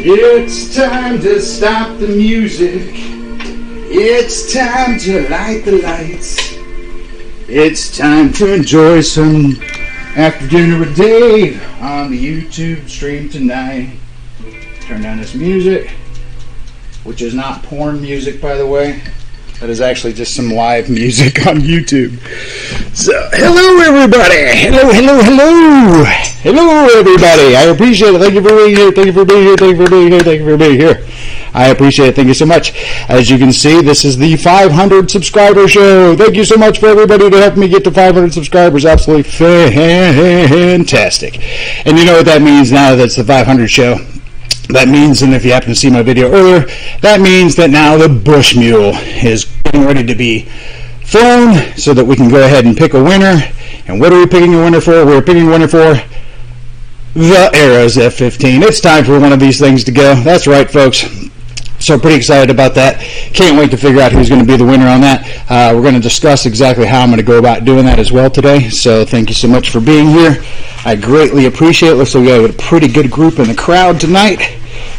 It's time to stop the music. It's time to light the lights. It's time to enjoy some after dinner with Dave on the YouTube stream tonight. Turn down this music, which is not porn music, by the way. That is actually just some live music on YouTube. So, hello everybody! Hello everybody! I appreciate it. Thank you for being here. Thank you for being here. Thank you for being here. Thank you for being here. I appreciate it. Thank you so much. As you can see, this is the 500 subscriber show. Thank you so much for everybody to help me get to 500 subscribers. Absolutely fantastic. And you know what that means now that it's the 500 show? That means, and if you happen to see my video earlier, that means that now the bush mule is getting ready to be flown so that we can go ahead and pick a winner. And what are we picking a winner for? We're picking a winner for the Arrows F-15. It's time for one of these things to go. That's right, folks. So pretty excited about that. Can't wait to figure out who's going to be the winner on that. We're going to discuss exactly how I'm going to go about doing that as well today. So thank you so much for being here. I greatly appreciate it. Looks like we have a pretty good group in the crowd tonight.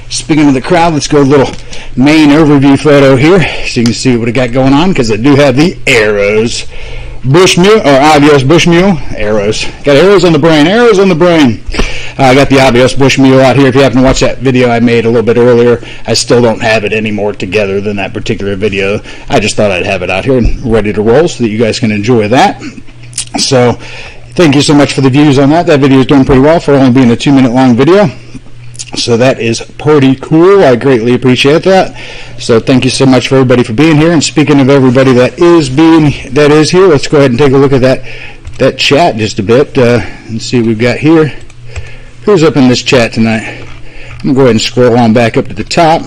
Speaking of the crowd, let's go a little main overview photo here so you can see what I got going on, because I do have the Arrows Bushmule, or Avios Bushmule. Arrows. Got arrows on the brain. Arrows on the brain. I got the Avios Bushmule out here. If you happen to watch that video I made a little bit earlier, I still don't have it any more together than that particular video. I just thought I'd have it out here and ready to roll so that you guys can enjoy that. So, thank you so much for the views on that. That video is doing pretty well for only being a 2-minute long video. So that is pretty cool. I greatly appreciate that. So thank you so much for everybody for being here. And speaking of everybody that is here, let's go ahead and take a look at that chat just a bit and see what we've got here. Who's up in this chat tonight? I'm gonna go ahead and scroll on back up to the top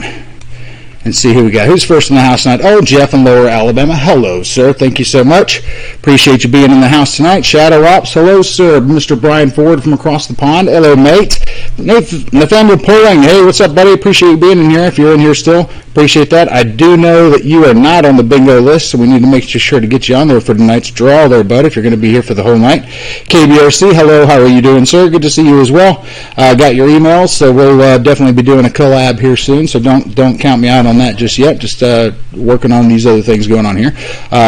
and see who we got. Who's first in the house tonight? Oh, Jeff in Lower Alabama. Hello, sir. Thank you so much. Appreciate you being in the house tonight. Shadow Ops. Hello, sir. Mr. Brian Ford from across the pond. Hello, mate. Nathaniel Poling. Hey, what's up, buddy? Appreciate you being in here. If you're in here still, appreciate that. I do know that you are not on the bingo list, so we need to make sure to get you on there for tonight's draw there, bud, if you're going to be here for the whole night. KBRC. Hello. How are you doing, sir? Good to see you as well. Got your emails, so we'll definitely be doing a collab here soon, so don't count me out on that just yet. Just working on these other things going on here.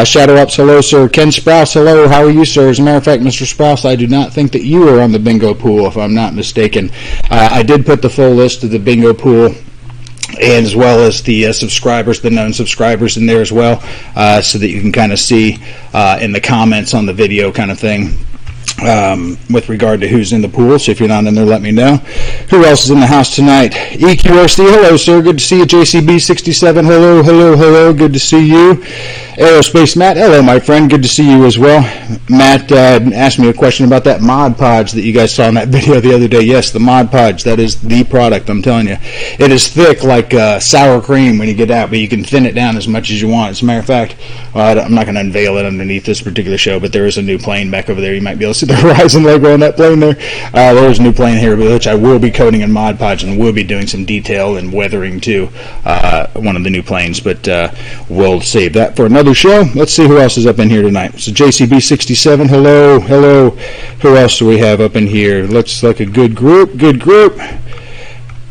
Shadow Ups, hello, sir. Ken Sprouse, hello. How are you, sir? As a matter of fact, Mr. Sprouse, I do not think that you are on the bingo pool, if I'm not mistaken. I did put the full list of the bingo pool, and as well as the subscribers, the known subscribers in there as well, so that you can kind of see in the comments on the video kind of thing. With regard to who's in the pool. So if you're not in there, let me know. Who else is in the house tonight? EQRC, hello, sir. Good to see you. JCB67, hello. Good to see you. Aerospace Matt, hello, my friend. Good to see you as well. Matt asked me a question about that Mod Podge that you guys saw in that video the other day. Yes, the Mod Podge. That is the product, I'm telling you. It is thick like sour cream when you get out, but you can thin it down as much as you want. As a matter of fact, I'm not going to unveil it underneath this particular show, but there is a new plane back over there. You might be able to see the Horizon logo on that plane there. There is a new plane here, which I will be coating in Mod Podge, and will be doing some detail and weathering to one of the new planes, but we'll save that for another show. Let's see who else is up in here tonight. So JCB67, hello. Who else do we have up in here? Looks like a good group.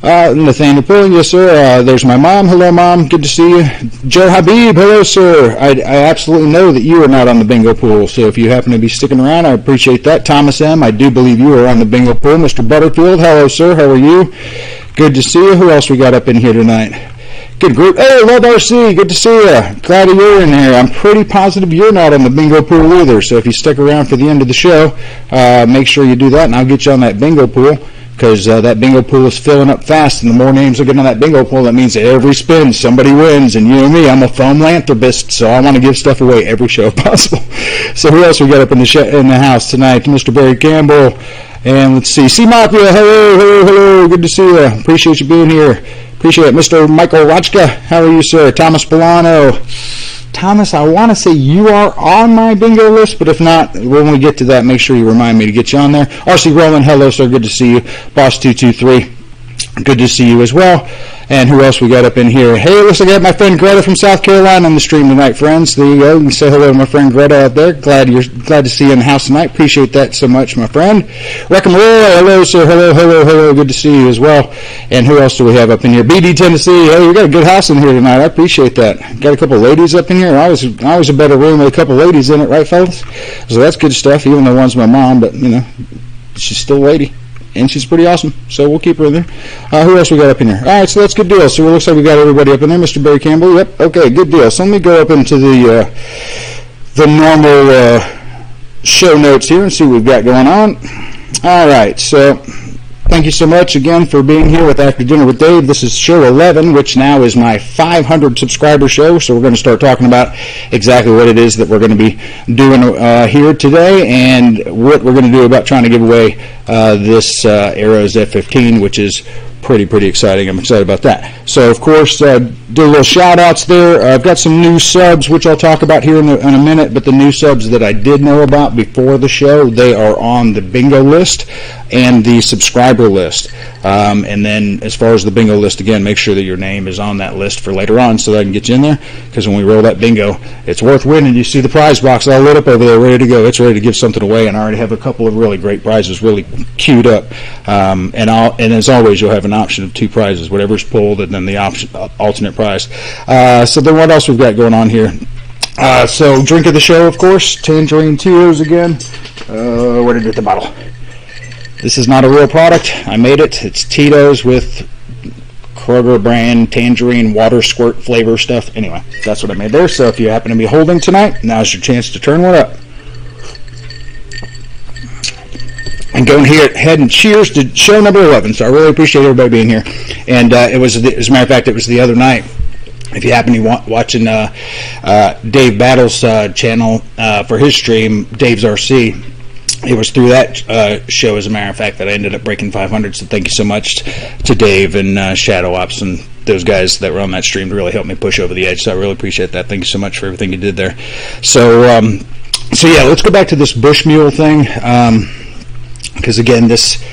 Nathaniel Pulling, yes, sir. There's my mom. Hello, Mom. Good to see you. Joe Habib, hello, sir. I absolutely know that you are not on the bingo pool, so if you happen to be sticking around, I appreciate that. Thomas M., I do believe you are on the bingo pool. Mr. Butterfield, hello, sir. How are you? Good to see you. Who else we got up in here tonight? Good group. Hey, Love RC, good to see you. Glad you're in here. I'm pretty positive you're not on the bingo pool either, so if you stick around for the end of the show, make sure you do that, and I'll get you on that bingo pool. because that bingo pool is filling up fast, and the more names are getting on that bingo pool, that means every spin somebody wins. And you know me, I'm a philanthropist, so I want to give stuff away every show possible. So who else we got up in the house tonight? Mr. Barry Campbell, and let's see, C-Mafia, hello, good to see you. Appreciate you being here. Appreciate it. Mr. Michael RAJCA, how are you, sir? Thomas Milano. Thomas, I want to say you are on my bingo list, but if not, when we get to that, make sure you remind me to get you on there. RC Roland, hello, sir. Good to see you. Boss223, good to see you as well. And who else we got up in here? Hey, looks like I got my friend Greta from South Carolina on the stream tonight, friends. There you go. You can say hello to my friend Greta out there. Glad to see you in the house tonight. Appreciate that so much, my friend. Reckham Roy, hello, sir. Hello. Good to see you as well. And who else do we have up in here? BD Tennessee. Hey, we got a good house in here tonight. I appreciate that. Got a couple ladies up in here. Always a better room with a couple ladies in it, right, fellas? So that's good stuff. Even though one's my mom, but you know, she's still a lady. And she's pretty awesome, so we'll keep her in there. Who else we got up in here? All right, so that's good deal. So it looks like we got everybody up in there. Mr. Barry Campbell, yep, okay, good deal. So let me go up into the normal show notes here and see what we've got going on. All right, so thank you so much again for being here with After Dinner with Dave. This is show 11, which now is my 500 subscriber show, so we're going to start talking about exactly what it is that we're going to be doing here today and what we're going to do about trying to give away this Arrows F-15, which is pretty exciting. I'm excited about that. So, of course, do a little shout-outs there. I've got some new subs, which I'll talk about here in a minute, but the new subs that I did know about before the show, they are on the bingo list and the subscriber list. And then as far as the bingo list, again, make sure that your name is on that list for later on so that I can get you in there, because when we roll that bingo, it's worth winning. You see the prize box all lit up over there, ready to go. It's ready to give something away, and I already have a couple of really great prizes really queued up. And as always, you'll have an option of 2 prizes, whatever's pulled, and then the alternate prize. So then what else we've got going on here? So drink of the show, of course, Tangerine Tito's again. Where did I get the bottle? This is not a real product. I made it. It's Tito's with Kroger brand tangerine water squirt flavor stuff. Anyway, that's what I made there. So if you happen to be holding tonight, now's your chance to turn one up. And go ahead and cheers to show number 11. So I really appreciate everybody being here. And it was, as a matter of fact, it was the other night. If you happen to be watching Dave Battle's channel for his stream, Dave's RC, it was through that show, as a matter of fact, that I ended up breaking 500. So thank you so much to Dave and Shadow Ops and those guys that were on that stream to really help me push over the edge. So I really appreciate that. Thank you so much for everything you did there. So yeah, let's go back to this Bushmule thing. Because again, this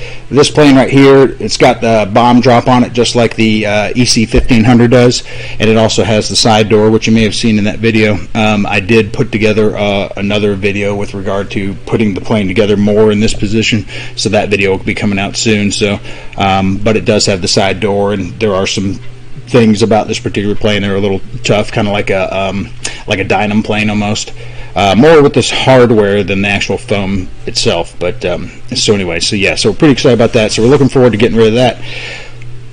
plane right here, it's got the bomb drop on it just like the EC-1500 does, and it also has the side door, which you may have seen in that video. I did put together another video with regard to putting the plane together more in this position, so that video will be coming out soon. So, but it does have the side door, and there are some things about this particular plane that are a little tough, kind of like a Dynam plane almost. More with this hardware than the actual foam itself, but so anyway, so yeah, so we're pretty excited about that. So we're looking forward to getting rid of that,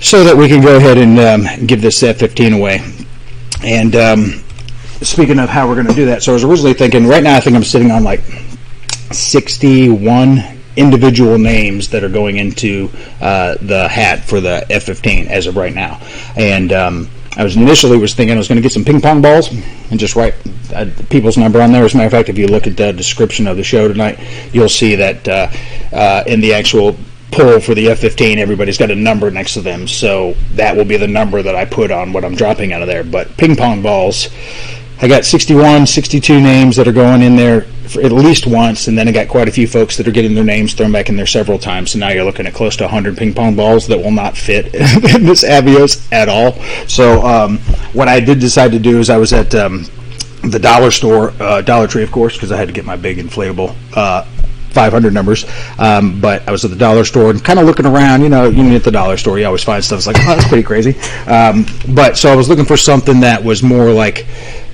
so that we can go ahead and give this F-15 away. And speaking of how we're going to do that, so I was originally thinking, right now I think I'm sitting on like 61 individual names that are going into the hat for the F-15 as of right now. And I was initially thinking I was going to get some ping pong balls and just write people's number on there. As a matter of fact, if you look at the description of the show tonight, you'll see that in the actual pull for the F-15, everybody's got a number next to them. So that will be the number that I put on what I'm dropping out of there. But ping pong balls, I got 61, 62 names that are going in there for at least once, and then I got quite a few folks that are getting their names thrown back in there several times. So now you're looking at close to 100 ping pong balls that will not fit in this Avios at all. So what I did decide to do is I was at the dollar store, Dollar Tree, of course, because I had to get my big inflatable 500 numbers, but I was at the dollar store and kind of looking around. You know, at the dollar store, you always find stuff. It's like, oh, that's pretty crazy. But so I was looking for something that was more like,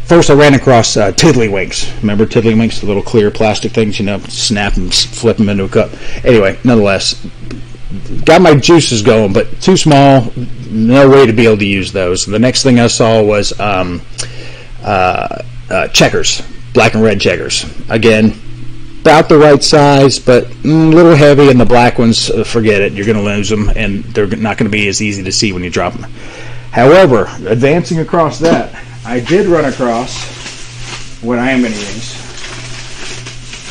first I ran across Tiddlywinks. Remember Tiddlywinks, the little clear plastic things, snap and flip them into a cup. Anyway, nonetheless, got my juices going, but too small, no way to be able to use those. The next thing I saw was checkers, black and red checkers. Again, about the right size, but a little heavy, and the black ones, forget it. You're going to lose them, and they're not going to be as easy to see when you drop them. However, advancing across that, I did run across what I am going to use,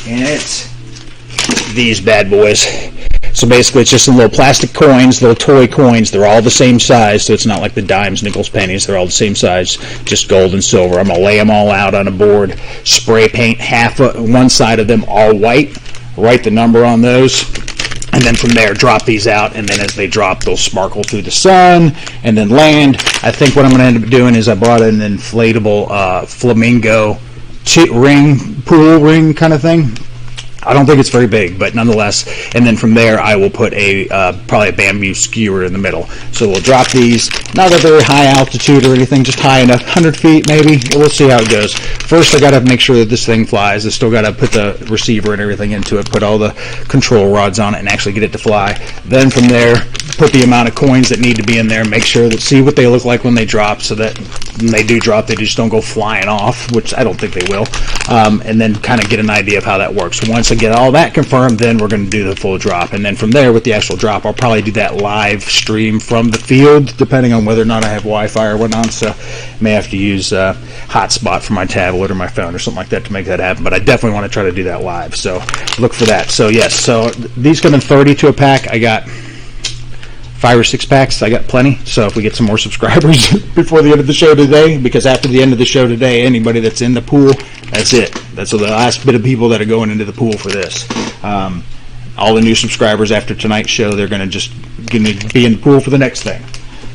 and it's these bad boys. So basically it's just some little plastic coins, little toy coins. They're all the same size, so it's not like the dimes, nickels, pennies. They're all the same size, just gold and silver. I'm going to lay them all out on a board, spray paint one side of them all white, write the number on those, and then from there drop these out, and then as they drop they'll sparkle through the sun and then land. I think what I'm going to end up doing is I bought an inflatable flamingo pool ring kind of thing. I don't think it's very big, but nonetheless, and then from there I will put probably a bamboo skewer in the middle. So we'll drop these, not at very high altitude or anything, just high enough, 100 feet maybe. We'll see how it goes. First I got to make sure that this thing flies. I still got to put the receiver and everything into it, put all the control rods on it, and actually get it to fly. Then from there, put the amount of coins that need to be in there, make sure that, see what they look like when they drop, so that when they do drop, they just don't go flying off, which I don't think they will, and then kind of get an idea of how that works. Once I get all that confirmed, then we're going to do the full drop, and then from there with the actual drop, I'll probably do that live stream from the field, depending on whether or not I have Wi-Fi or whatnot, so I may have to use a hotspot for my tablet or my phone or something like that to make that happen, but I definitely want to try to do that live, so look for that. So yes, so these come in 30 to a pack. I got 5 or 6 packs. I got plenty, so if we get some more subscribers before the end of the show today, because after the end of the show today, anybody that's in the pool, that's it. That's the last bit of people that are going into the pool for this. All the new subscribers after tonight's show, they're going to be in the pool for the next thing.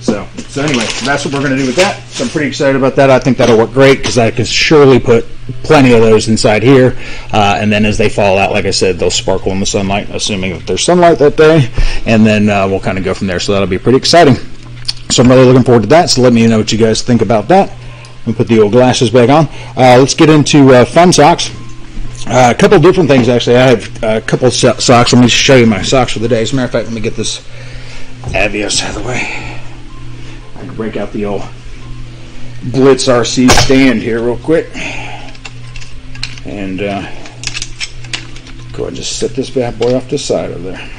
So anyway, that's what we're going to do with that. So I'm pretty excited about that. I think that'll work great, because I can surely put plenty of those inside here, and then as they fall out, like I said, they'll sparkle in the sunlight, assuming that there's sunlight that day, and then we'll kind of go from there. So that'll be pretty exciting. So I'm really looking forward to that. So let me know what you guys think about that. I'll put the old glasses back on. Let's get into fun socks. A couple different things, actually. I have a couple socks. Let me show you my socks for the day. As a matter of fact, let me get this Avios out of the way. I can break out the old Blitz RC stand here real quick, and go ahead and just set this bad boy off to the side over there.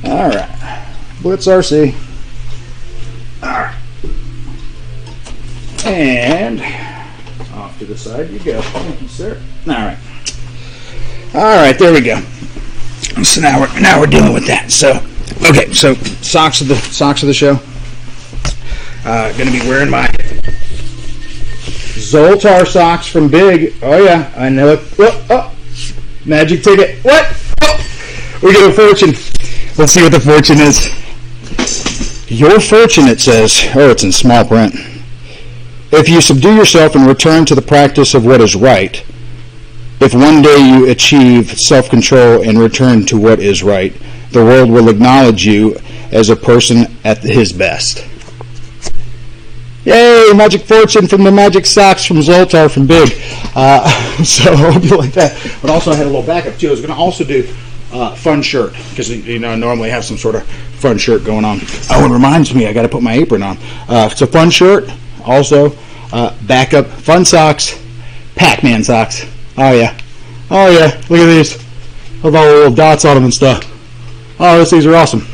All right, Blitz RC. All right, and off to the side you go. Thank you, sir. All right, there we go. So now we're dealing with that. So okay, so socks of the show. Going to be wearing my Zoltar socks from Big. Oh yeah, I know it. Oh, magic ticket. What? Oh, we get a fortune. Let's see what the fortune is. Your fortune, it says. Oh, it's in small print. If you subdue yourself and return to the practice of what is right, if one day you achieve self-control and return to what is right, the world will acknowledge you as a person at his best. Yay, magic fortune from the magic socks from Zoltar from Big. So I hope you like that. But also I had a little backup too. I was going to also do fun shirt, because I normally have some sort of fun shirt going on. Oh, it reminds me, I got to put my apron on. It's a fun shirt. Also, backup fun socks, Pac-Man socks. Oh yeah, look at these. With all the little dots on them and stuff. Oh, these are awesome.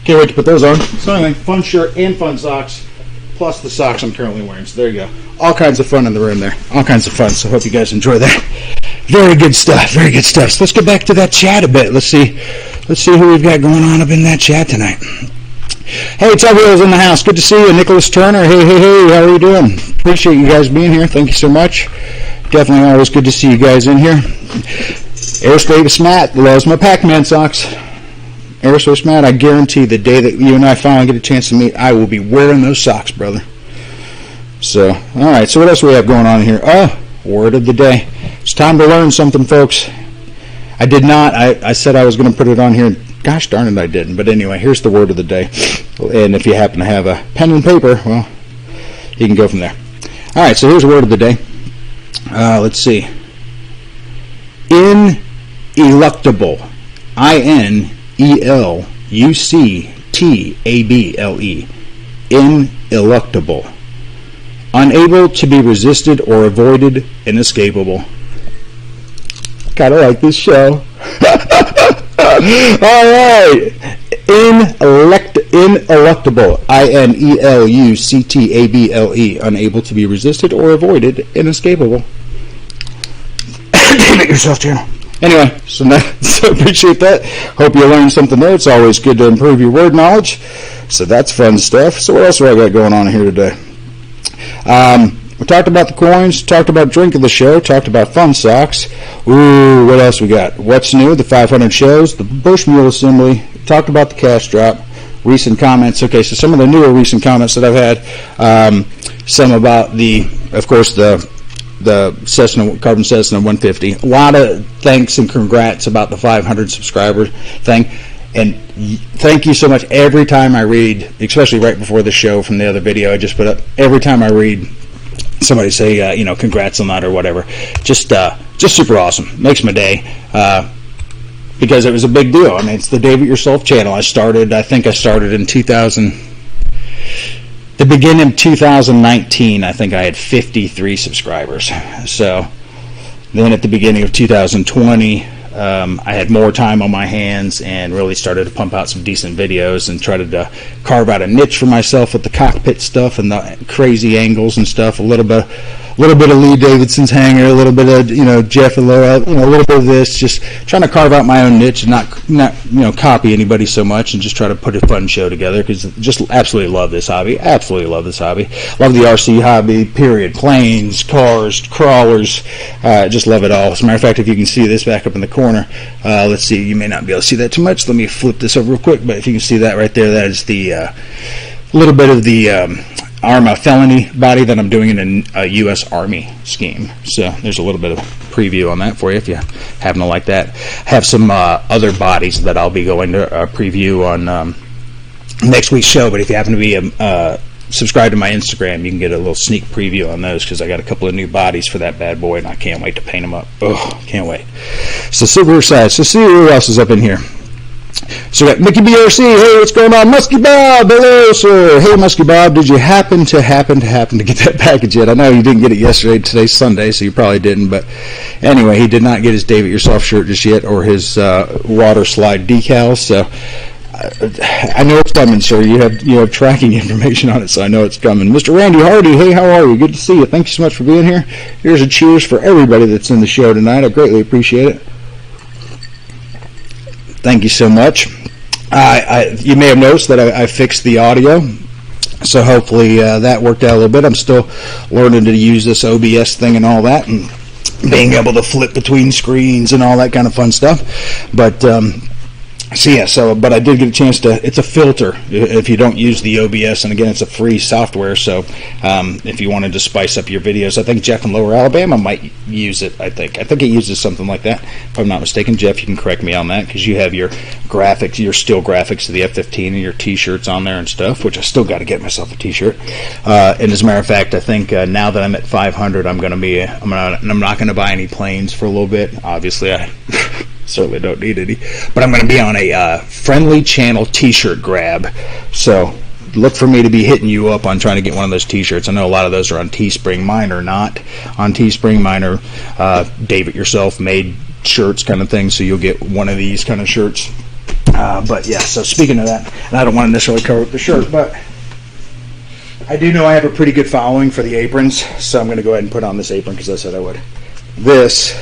Can't wait to put those on. So anyway, fun shirt and fun socks, plus the socks I'm currently wearing. So there you go. All kinds of fun in the room there. All kinds of fun. So I hope you guys enjoy that. Very good stuff. Very good stuff. So let's get back to that chat a bit. Let's see who we've got going on up in that chat tonight. Hey, Tugwell's in the house. Good to see you. Nicholas Turner. Hey. How are you doing? Appreciate you guys being here. Thank you so much. Definitely always good to see you guys in here. Aerospace Matt loves my Pac-Man socks. Aerospace Matt, I guarantee the day that you and I finally get a chance to meet, I will be wearing those socks, brother. So, all right. So what else do we have going on here? Oh, word of the day. It's time to learn something, folks. I did not. I said I was going to put it on here. Gosh darn it, I didn't. But anyway, here's the word of the day. And if you happen to have a pen and paper, well, you can go from there. All right. So here's the word of the day. Let's see. Ineluctable. INELUCTABLE. Ineluctable. Unable to be resisted or avoided, inescapable. Kind of like this show. All right. Ineluctable. INELUCTABLE. Unable to be resisted or avoided. Inescapable. Damn it yourself, channel. Anyway, so appreciate that. Hope you learned something there. It's always good to improve your word knowledge. So that's fun stuff. So what else do I got going on here today? We talked about the coins, talked about drink of the show, talked about fun socks. Ooh, what else we got? What's new? The 500 shows, the Bush Mule Assembly, talked about the cash drop, recent comments. Okay, so some of the newer recent comments that I've had, some about of course, the Cessna, Carbon Cessna 150. A lot of thanks and congrats about the 500 subscriber thing. And thank you so much. Every time I read, especially right before the show from the other video I just put up, every time I read somebody say, congrats on that or whatever, just super awesome. Makes my day. Because it was a big deal. I mean, it's the Dave It Yourself channel. I think I started in the beginning of 2019. I think I had 53 subscribers. So then at the beginning of 2020, I had more time on my hands and really started to pump out some decent videos and tried to carve out a niche for myself with the cockpit stuff and the crazy angles and stuff. A little bit of Lee Davidson's hangar, a little bit of Jeff and Laura, a little bit of this. Just trying to carve out my own niche and not copy anybody so much, and just try to put a fun show together, because just absolutely love this hobby. Absolutely love this hobby. Love the RC hobby. Period. Planes, cars, crawlers. Just love it all. As a matter of fact, if you can see this back up in the corner, let's see. You may not be able to see that too much. Let me flip this over real quick. But if you can see that right there, that is the little bit of the ARMA felony body that I'm doing in a U.S. Army scheme. So there's a little bit of preview on that for you if you happen to like that. I have some other bodies that I'll be going to preview on next week's show, but if you happen to be subscribed to my Instagram, you can get a little sneak preview on those, because I got a couple of new bodies for that bad boy, and I can't wait to paint them up. Oh, can't wait. So super excited. So see who else is up in here. So we got Mickey BRC. Hey, what's going on? Musky Bob. Hello, sir. Hey, Musky Bob. Did you happen to get that package yet? I know you didn't get it yesterday. Today's Sunday, so you probably didn't. But anyway, he did not get his Dave It Yourself shirt just yet, or his water slide decals. So I know it's coming, sir. You have tracking information on it, so I know it's coming. Mr. Randy Hardy. Hey, how are you? Good to see you. Thank you so much for being here. Here's a cheers for everybody that's in the show tonight. I greatly appreciate it. Thank you so much. You may have noticed that I fixed the audio, so hopefully that worked out a little bit. I'm still learning to use this OBS thing and all that, and being able to flip between screens and all that kind of fun stuff. But but I did get a chance to. It's a filter if you don't use the OBS, and again, it's a free software. So if you wanted to spice up your videos, I think Jeff in Lower Alabama might use it. I think it uses something like that, if I'm not mistaken. Jeff, you can correct me on that, because you have your graphics, your still graphics of the F-15 and your T-shirts on there and stuff, which I still got to get myself a T-shirt. And as a matter of fact, I think now that I'm at 500, I'm not going to buy any planes for a little bit. Obviously, I certainly don't need any, but I'm going to be on a friendly channel T-shirt grab. So look for me to be hitting you up on trying to get one of those T-shirts. I know a lot of those are on Teespring. Mine are not on Teespring. Mine are Dave It Yourself made shirts kind of thing, so you'll get one of these kind of shirts. But yeah, so speaking of that, and I don't want to necessarily cover up the shirt, but I do know I have a pretty good following for the aprons, so I'm going to go ahead and put on this apron because I said I would. This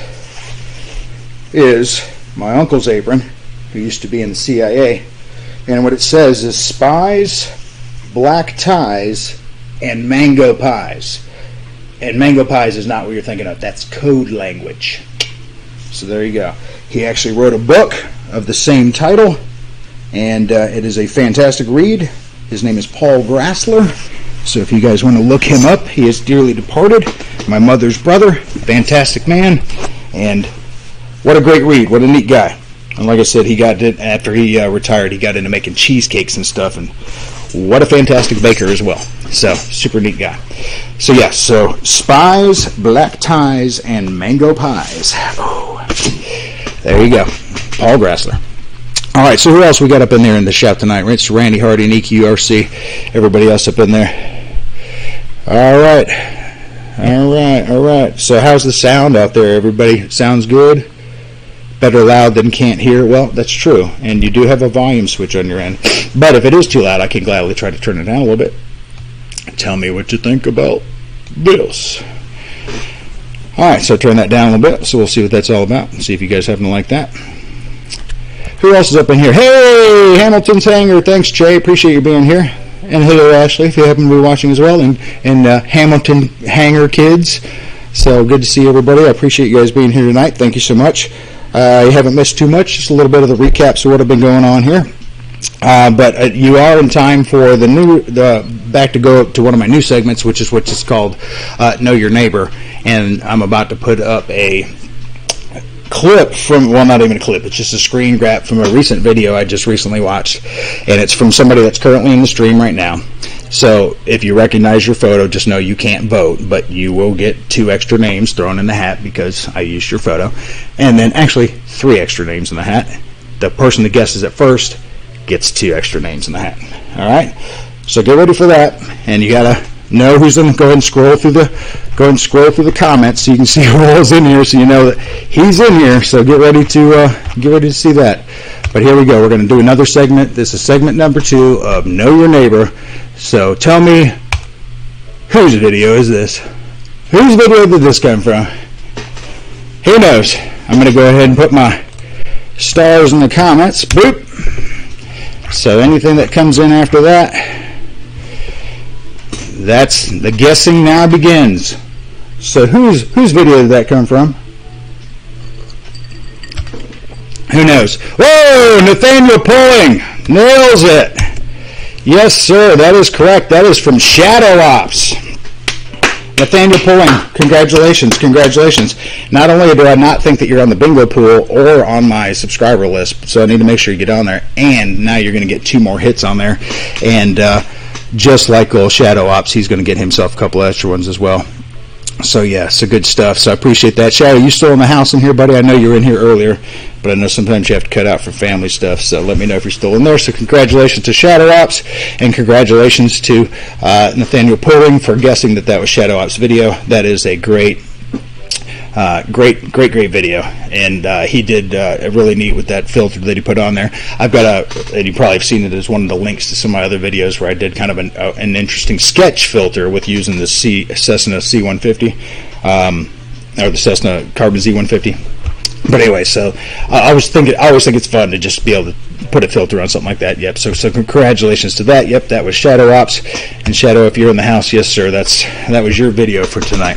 is my uncle's apron, who used to be in the CIA, and what it says is spies, black ties, and mango pies. And mango pies is not what you're thinking of. That's code language. So there you go. He actually wrote a book of the same title, and it is a fantastic read. His name is Paul Grassler. So if you guys want to look him up, he is dearly departed. My mother's brother, fantastic man, and what a great read. What a neat guy. And like I said, he got it after he retired. He got into making cheesecakes and stuff, and what a fantastic baker as well. So super neat guy. So yeah, so spies, black ties, and mango pies. Oh, there you go, Paul Grassler. All right, so who else we got up in there in the shop tonight? It's Randy Hardy and EQRC. Everybody else up in there. All right. So how's the sound out there, everybody? Sounds good? better loud than can't hear. Well, that's true, and you do have a volume switch on your end. But if it is too loud, I can gladly try to turn it down a little bit. Tell me what you think about this. Alright, so turn that down a little bit, so we'll see what that's all about, and see if you guys happen to like that. Who else is up in here? Hey, Hamilton's Hangar, thanks Jay, appreciate you being here. And hello Ashley, if you happen to be watching as well, and Hamilton Hangar kids. So good to see everybody. I appreciate you guys being here tonight. Thank you so much. You haven't missed too much, just a little bit of the recaps of what have been going on here. But you are in time for back to go to one of my new segments, which is called Know Your Neighbor. And I'm about to put up a clip from, well, not even a clip, it's just a screen grab from a recent video I just recently watched. And it's from somebody that's currently in the stream right now. So if you recognize your photo, just know you can't vote, but you will get 2 extra names thrown in the hat because I used your photo. And then actually 3 extra names in the hat. The person that guesses it first gets 2 extra names in the hat. All right, so get ready for that, and you gotta know who's in. Go ahead and scroll through the comments so you can see who all's in here, so you know that he's in here. So get ready to see that. But here we go. We're going to do another segment. This is segment number 2 of Know Your Neighbor. So tell me, whose video is this? Whose video did this come from? Who knows? I'm going to go ahead and put my stars in the comments. Boop. So anything that comes in after that, that's the guessing now begins. So whose video did that come from? Who knows? Whoa, Nathaniel Pulling nails it. Yes, sir, that is correct. That is from Shadow Ops. Nathaniel Pulling, congratulations, congratulations. Not only do I not think that you're on the bingo pool or on my subscriber list, so I need to make sure you get on there, and now you're going to get 2 more hits on there. And just like old Shadow Ops, he's going to get himself a couple extra ones as well. So yeah, so good stuff. So I appreciate that. Shadow, you still in the house in here, buddy? I know you were in here earlier, but I know sometimes you have to cut out for family stuff, so let me know if you're still in there. So congratulations to Shadow Ops, and congratulations to Nathaniel Pulling for guessing that was Shadow Ops' video. That is a great video, and he did really neat with that filter that he put on there. I've got and you probably have seen it as one of the links to some of my other videos where I did kind of an interesting sketch filter with using the Cessna C150, or the Cessna Carbon Z150. But anyway, so I always think it's fun to just be able to put a filter on something like that. Yep. So congratulations to that. Yep, that was Shadow Ops. And Shadow, if you're in the house, yes sir, that was your video for tonight.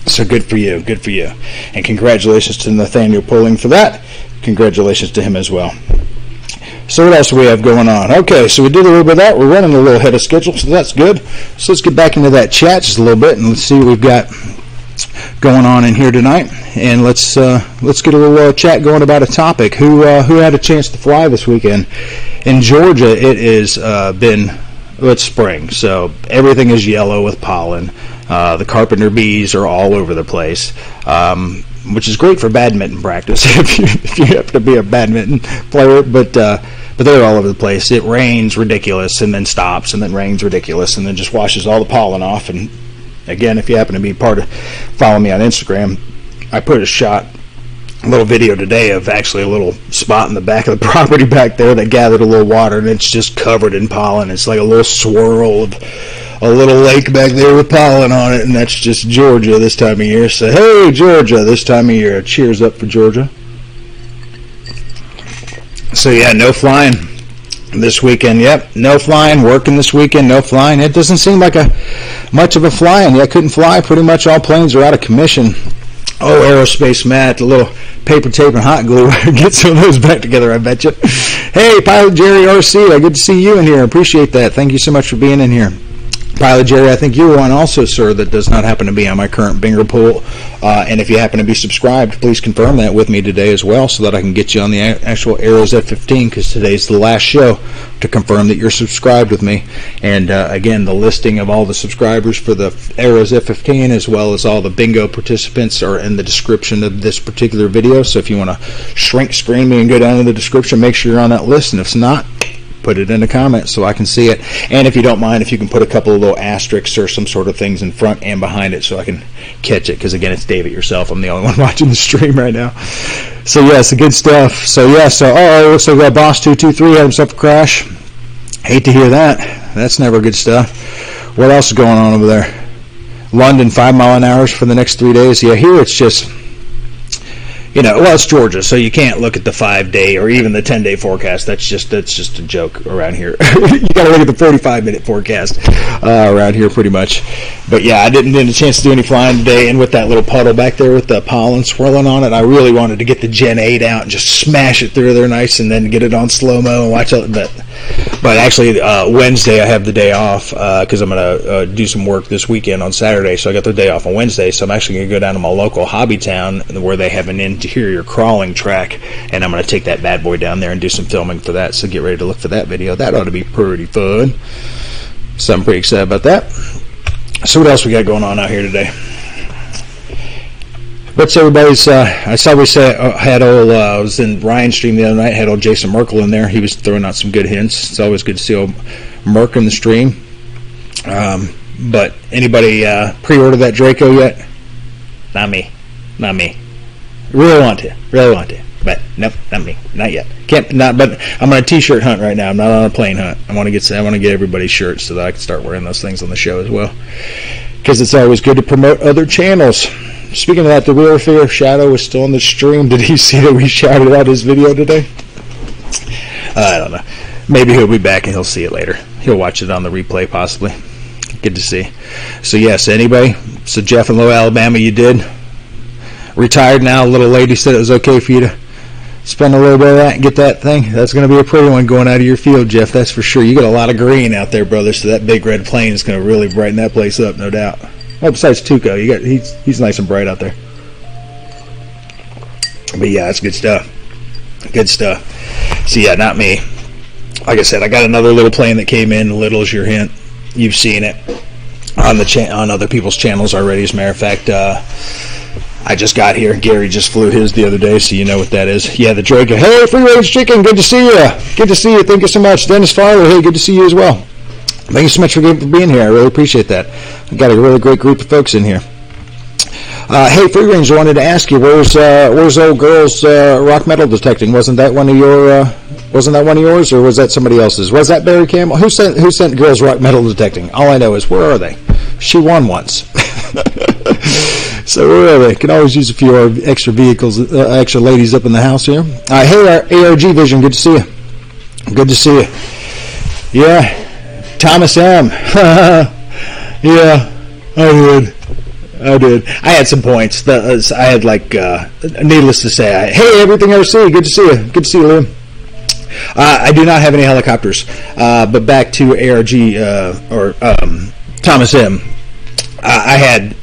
So good for you, good for you. And congratulations to Nathaniel Pulling for that. Congratulations to him as well. So what else do we have going on? Okay, so we did a little bit of that. We're running a little ahead of schedule, so that's good. So let's get back into that chat just a little bit, and let's see what we've got going on in here tonight. And let's get a little chat going about a topic. Who had a chance to fly this weekend? In Georgia, it has it's spring, so everything is yellow with pollen. The carpenter bees are all over the place, which is great for badminton practice if you happen to be a badminton player. But they're all over the place. It rains ridiculous, and then stops, and then rains ridiculous, and then just washes all the pollen off. And again, if you happen to be follow me on Instagram, I put a little video today of actually a little spot in the back of the property back there that gathered a little water, and it's just covered in pollen. It's like a little swirl of a little lake back there with pollen on it, and that's just Georgia this time of year. So hey, Georgia, this time of year. Cheers up for Georgia. So yeah, no flying this weekend. Yep, no flying. Working this weekend, no flying. It doesn't seem like much of a flying. Yeah, I couldn't fly. Pretty much all planes are out of commission. Oh, aerospace Matt, the little paper tape and hot glue. Get some of those back together, I bet you. Hey, Pilot Jerry RC, good to see you in here. Appreciate that. Thank you so much for being in here. Pilot Jerry, I think you're one also, sir, that does not happen to be on my current bingo pool. And if you happen to be subscribed, please confirm that with me today as well, so that I can get you on the actual Arrows F15, because today's the last show to confirm that you're subscribed with me. And again, the listing of all the subscribers for the Arrows F15, as well as all the bingo participants, are in the description of this particular video. So if you want to shrink screen me and go down to the description, make sure you're on that list. And if it's not, put it in the comments so I can see it. And if you don't mind, if you can put a couple of little asterisks or some sort of things in front and behind it so I can catch it, because again, it's David yourself. I'm the only one watching the stream right now. So yeah, it's good stuff. So yeah, so looks like Boss 223 had himself a crash. Hate to hear that. That's never good stuff. What else is going on over there? London 5 mile an hour for the next 3 days. Yeah, here it's just, you know, well, it's Georgia, so you can't look at the 5-day or even the 10-day forecast. That's just a joke around here. You got to look at the 45-minute forecast around here, pretty much. But yeah, I didn't get a chance to do any flying today, and with that little puddle back there with the pollen swirling on it, I really wanted to get the Gen 8 out and just smash it through there nice, and then get it on slow mo and watch it. But actually, Wednesday I have the day off because I'm going to do some work this weekend on Saturday, so I got the day off on Wednesday. So I'm actually going to go down to my local hobby town where they have an interior crawling track, and I'm going to take that bad boy down there and do some filming for that. So get ready to look for that video. That ought to be pretty fun. So I'm pretty excited about that. So what else we got going on out here today? What's everybody's? I saw we had old. I was in Ryan's stream the other night. Had old Jason Merkel in there. He was throwing out some good hints. It's always good to see old Merk in the stream. But anybody pre-order that Draco yet? Not me. Really want to. But nope, not me. Not yet. But I'm on a t-shirt hunt right now. I'm not on a plane hunt. I want to get everybody's shirts so that I can start wearing those things on the show as well. Because it's always good to promote other channels. Speaking of that, the Real Fear Shadow was still on the stream. Did he see that we shouted out his video today? I don't know. Maybe he'll be back and he'll see it later. He'll watch it on the replay possibly. Good to see. So yes, anybody? So Jeff in Low Alabama, you did. Retired now. A little lady said it was okay for you to spend a little bit of that and get that thing. That's going to be a pretty one going out of your field, Jeff. That's for sure. You got a lot of green out there, brother. So that big red plane is going to really brighten that place up, no doubt. Well, besides Tuco, he's nice and bright out there. But yeah, that's good stuff. Good stuff. So yeah, not me. Like I said, I got another little plane that came in. Little is your hint. You've seen it on other people's channels already. As a matter of fact, I just got here. Gary just flew his the other day, so you know what that is. Yeah, the Draco. Hey, Free Range Chicken, good to see you. Good to see you. Thank you so much. Dennis Farley, hey, good to see you as well. Thank you so much for being here. I really appreciate that. We've got a really great group of folks in here. Hey, Free Range, I wanted to ask you, where's old girl's rock metal detecting? Wasn't that one of yours, or was that somebody else's? Was that Barry Campbell? Who sent girls rock metal detecting? All I know is, where are they? She won once. So where are they? Can always use a few extra vehicles, extra ladies up in the house here. Hey, ARG Vision, good to see you. Good to see you. Yeah. Thomas M. Yeah, I did. I had some points. I had needless to say, hey, everything RC, good to see you. Good to see you, Liam. I do not have any helicopters, but back to ARG or Thomas M. I had,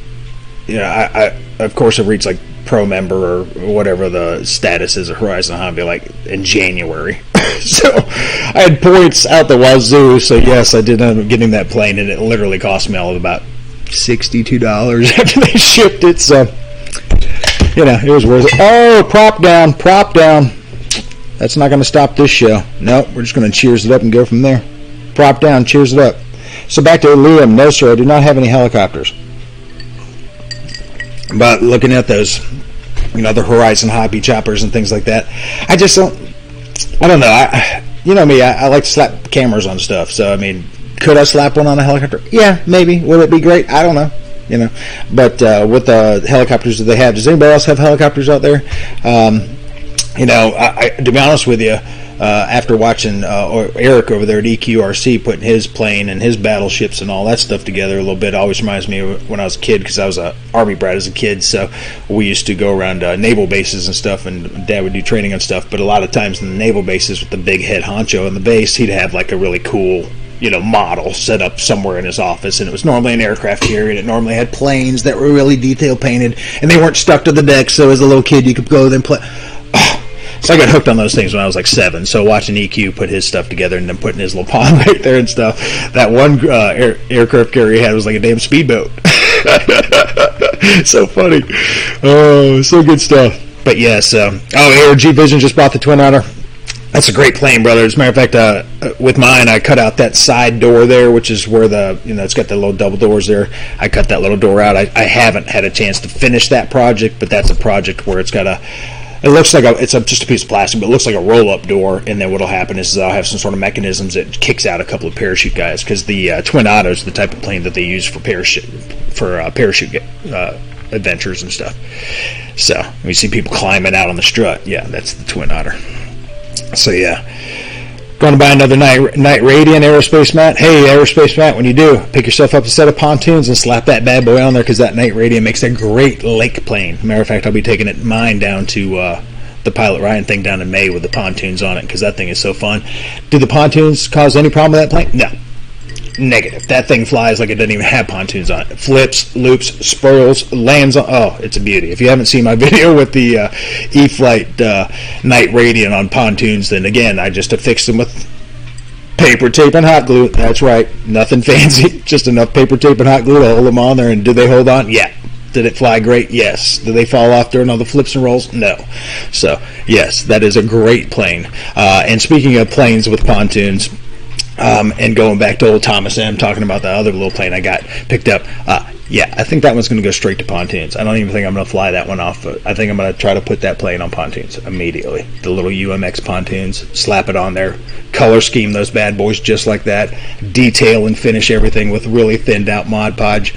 I of course have reached like pro member or whatever the status is at Horizon Hobby in January. So I had points out the wazoo. So yes, I did end up getting that plane, and it literally cost me all of about $62 after they shipped it. So it was worth it. Oh, prop down. That's not going to stop this show. Nope, we're just going to cheers it up and go from there. Prop down, cheers it up. So back to Liam. No, sir, I do not have any helicopters. But looking at those, the Horizon Hobby choppers and things like that, I just don't. I don't know. You know me. I like to slap cameras on stuff. So I mean, could I slap one on a helicopter? Yeah, maybe. Will it be great? I don't know. But with the helicopters that they have, does anybody else have helicopters out there? To be honest with you, after watching Eric over there at EQRC putting his plane and his battleships and all that stuff together a little bit, always reminds me of when I was a kid, because I was an Army brat as a kid, so we used to go around naval bases and stuff, and Dad would do training and stuff. But a lot of times in the naval bases with the big head honcho on the base, he'd have like a really cool model set up somewhere in his office, and it was normally an aircraft carrier, and it normally had planes that were really detail painted, and they weren't stuck to the deck, so as a little kid you could go and play. So I got hooked on those things when I was like 7. So watching EQ put his stuff together and then putting his little pond right there and stuff. That one aircraft carrier he had was like a damn speedboat. So funny. Oh, so good stuff. But yes, ARG Vision just bought the Twin Otter. That's a great plane, brother. As a matter of fact, with mine, I cut out that side door there, which is where the, it's got the little double doors there. I cut that little door out. I haven't had a chance to finish that project, but that's a project where it's got it looks like just a piece of plastic, but it looks like a roll-up door, and then what'll happen is I'll have some sort of mechanisms that kicks out a couple of parachute guys, because the Twin Otter is the type of plane that they use for parachute adventures and stuff. So, when you see people climbing out on the strut, yeah, that's the Twin Otter. So yeah, going to buy another night Radiant Aerospace mat. Hey, Aerospace mat, when you do, pick yourself up a set of pontoons and slap that bad boy on there, because that Night Radiant makes a great lake plane. Matter of fact, I'll be taking mine down to the Pilot Ryan thing down in May with the pontoons on it, because that thing is so fun. Do the pontoons cause any problem with that plane? No. Negative. That thing flies like it doesn't even have pontoons on it. Flips, loops, spirals, lands on. Oh, it's a beauty. If you haven't seen my video with the E-Flight Night Radiant on pontoons, then again, I just affixed them with paper tape and hot glue. That's right. Nothing fancy. Just enough paper tape and hot glue to hold them on there. And do they hold on? Yeah. Did it fly great? Yes. Did they fall off during all the flips and rolls? No. So, yes, that is a great plane. And speaking of planes with pontoons, and going back to old Thomas M, talking about that other little plane I got picked up, yeah, I think that one's going to go straight to pontoons. I don't even think I'm going to fly that one off. I think I'm going to try to put that plane on pontoons immediately. The little UMX pontoons, slap it on there, color scheme those bad boys just like that, detail and finish everything with really thinned out Mod Podge,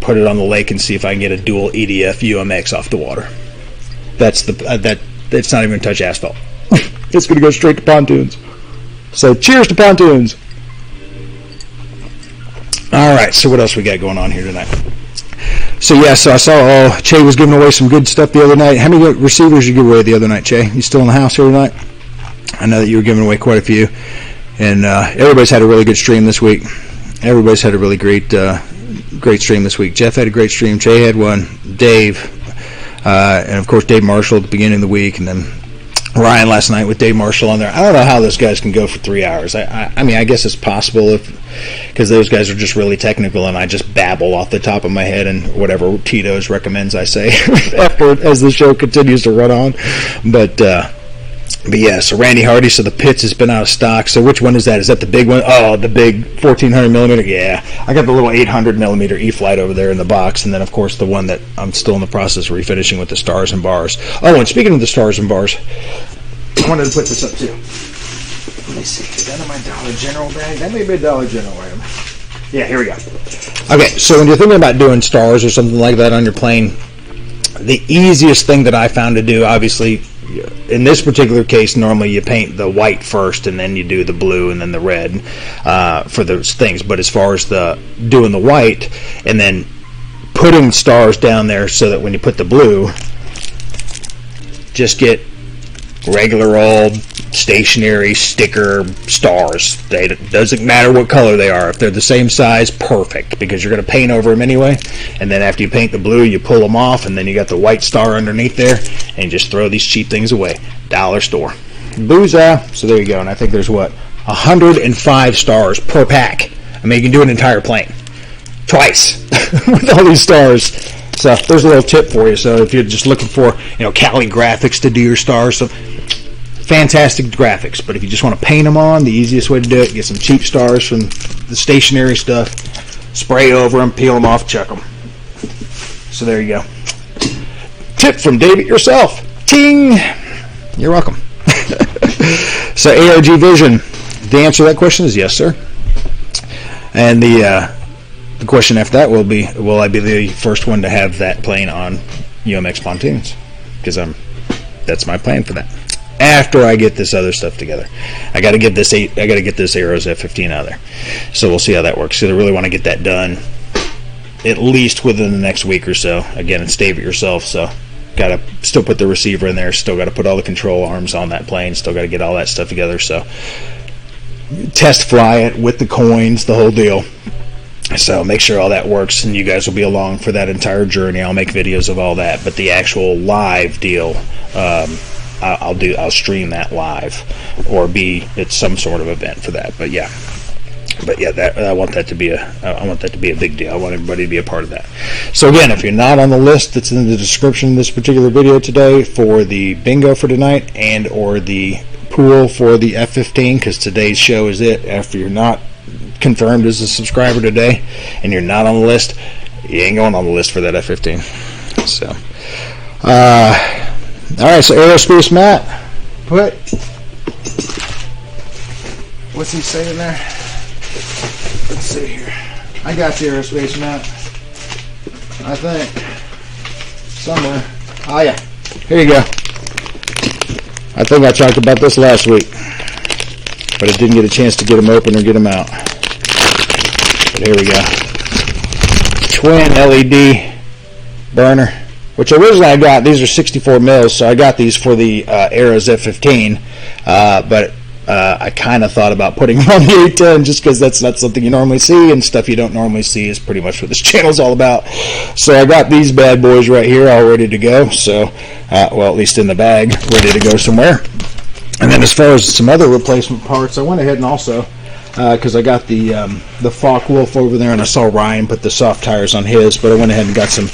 put it on the lake and see if I can get a dual EDF UMX off the water. That's it's not even going to touch asphalt. It's going to go straight to pontoons. So cheers to pontoons. Alright, so what else we got going on here tonight? So yeah, so I saw Che was giving away some good stuff the other night. How many receivers you give away the other night, Che? You still in the house here tonight? I know that you were giving away quite a few. And everybody's had a really good stream this week. Everybody's had a really great stream this week. Jeff had a great stream. Che had one. Dave. And of course Dave Marshall at the beginning of the week. And then Ryan last night with Dave Marshall on there. I don't know how those guys can go for 3 hours. I mean, I guess it's possible because those guys are just really technical, and I just babble off the top of my head and whatever Tito's recommends I say as the show continues to run on. But yeah, so Randy Hardy, so the Pitts has been out of stock. So which one is that? Is that the big one? Oh, the big 1400 millimeter? Yeah. I got the little 800 millimeter E-Flight over there in the box, and then, of course, the one that I'm still in the process of refinishing with the stars and bars. Oh, and speaking of the stars and bars, I wanted to put this up, too. Let me see. Is that in my Dollar General bag? That may be a Dollar General item. Yeah, here we go. Okay, so when you're thinking about doing stars or something like that on your plane, the easiest thing that I found to do, obviously, in this particular case, normally you paint the white first, and then you do the blue and then the red for those things. But as far as doing the white and then putting stars down there, so that when you put the blue, just get regular old stationary sticker stars. It doesn't matter what color they are. If they're the same size, perfect, because you're going to paint over them anyway. And then after you paint the blue, you pull them off, and then you got the white star underneath there, and you just throw these cheap things away. Dollar store. Booza. So there you go. And I think there's 105 stars per pack. I mean, you can do an entire plane twice with all these stars. So there's a little tip for you. So if you're just looking for, Cali Graphics to do your stars, so fantastic graphics. But if you just want to paint them on, the easiest way to do it, get some cheap stars from the stationary stuff, spray over them, peel them off, chuck them. So there you go. Tip from David yourself. Ting! You're welcome. So ARG Vision, the answer to that question is yes, sir. And the question after that will be, will I be the first one to have that plane on UMX pontoons? Because that's my plan for that. After I get this other stuff together, I got to get this Aeros F-15 out of there. So we'll see how that works. So I really want to get that done at least within the next week or so. Again, it's David yourself, so got to still put the receiver in there. Still got to put all the control arms on that plane. Still got to get all that stuff together. So test fly it with the coins, the whole deal. So make sure all that works, and you guys will be along for that entire journey. I'll make videos of all that, but the actual live deal, I'll stream that live, or be at some sort of event for that. But yeah, I want that to be a big deal. I want everybody to be a part of that. So again, if you're not on the list that's in the description of this particular video today for the bingo for tonight and or the pool for the F15, because today's show is it. After you're not confirmed as a subscriber today and you're not on the list, you ain't going on the list for that F15. So alright, so Aerospace Matt, what's he saying there? Let's see here. I got the Aerospace Matt, I think, somewhere. Oh yeah, here you go. I think I talked about this last week, but I didn't get a chance to get them open or get them out. But here we go. Twin LED burner, which originally I got, these are 64 mils, so I got these for the Aeros F15, but I kind of thought about putting them on the 810 just because that's not something you normally see, and stuff you don't normally see is pretty much what this channel's all about. So I got these bad boys right here all ready to go, so well, at least in the bag, ready to go somewhere. And then as far as some other replacement parts, I went ahead and also, because I got the Focke-Wulf over there, and I saw Ryan put the soft tires on his, but I went ahead and got some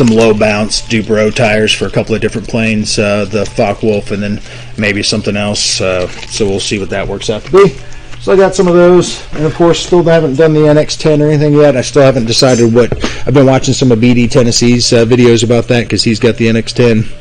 low bounce Dupro tires for a couple of different planes, the Focke-Wulf, and then maybe something else, so we'll see what that works out to be. So I got some of those, and of course still haven't done the NX10 or anything yet. I still haven't decided what. I've been watching some of BD Tennessee's videos about that, because he's got the NX10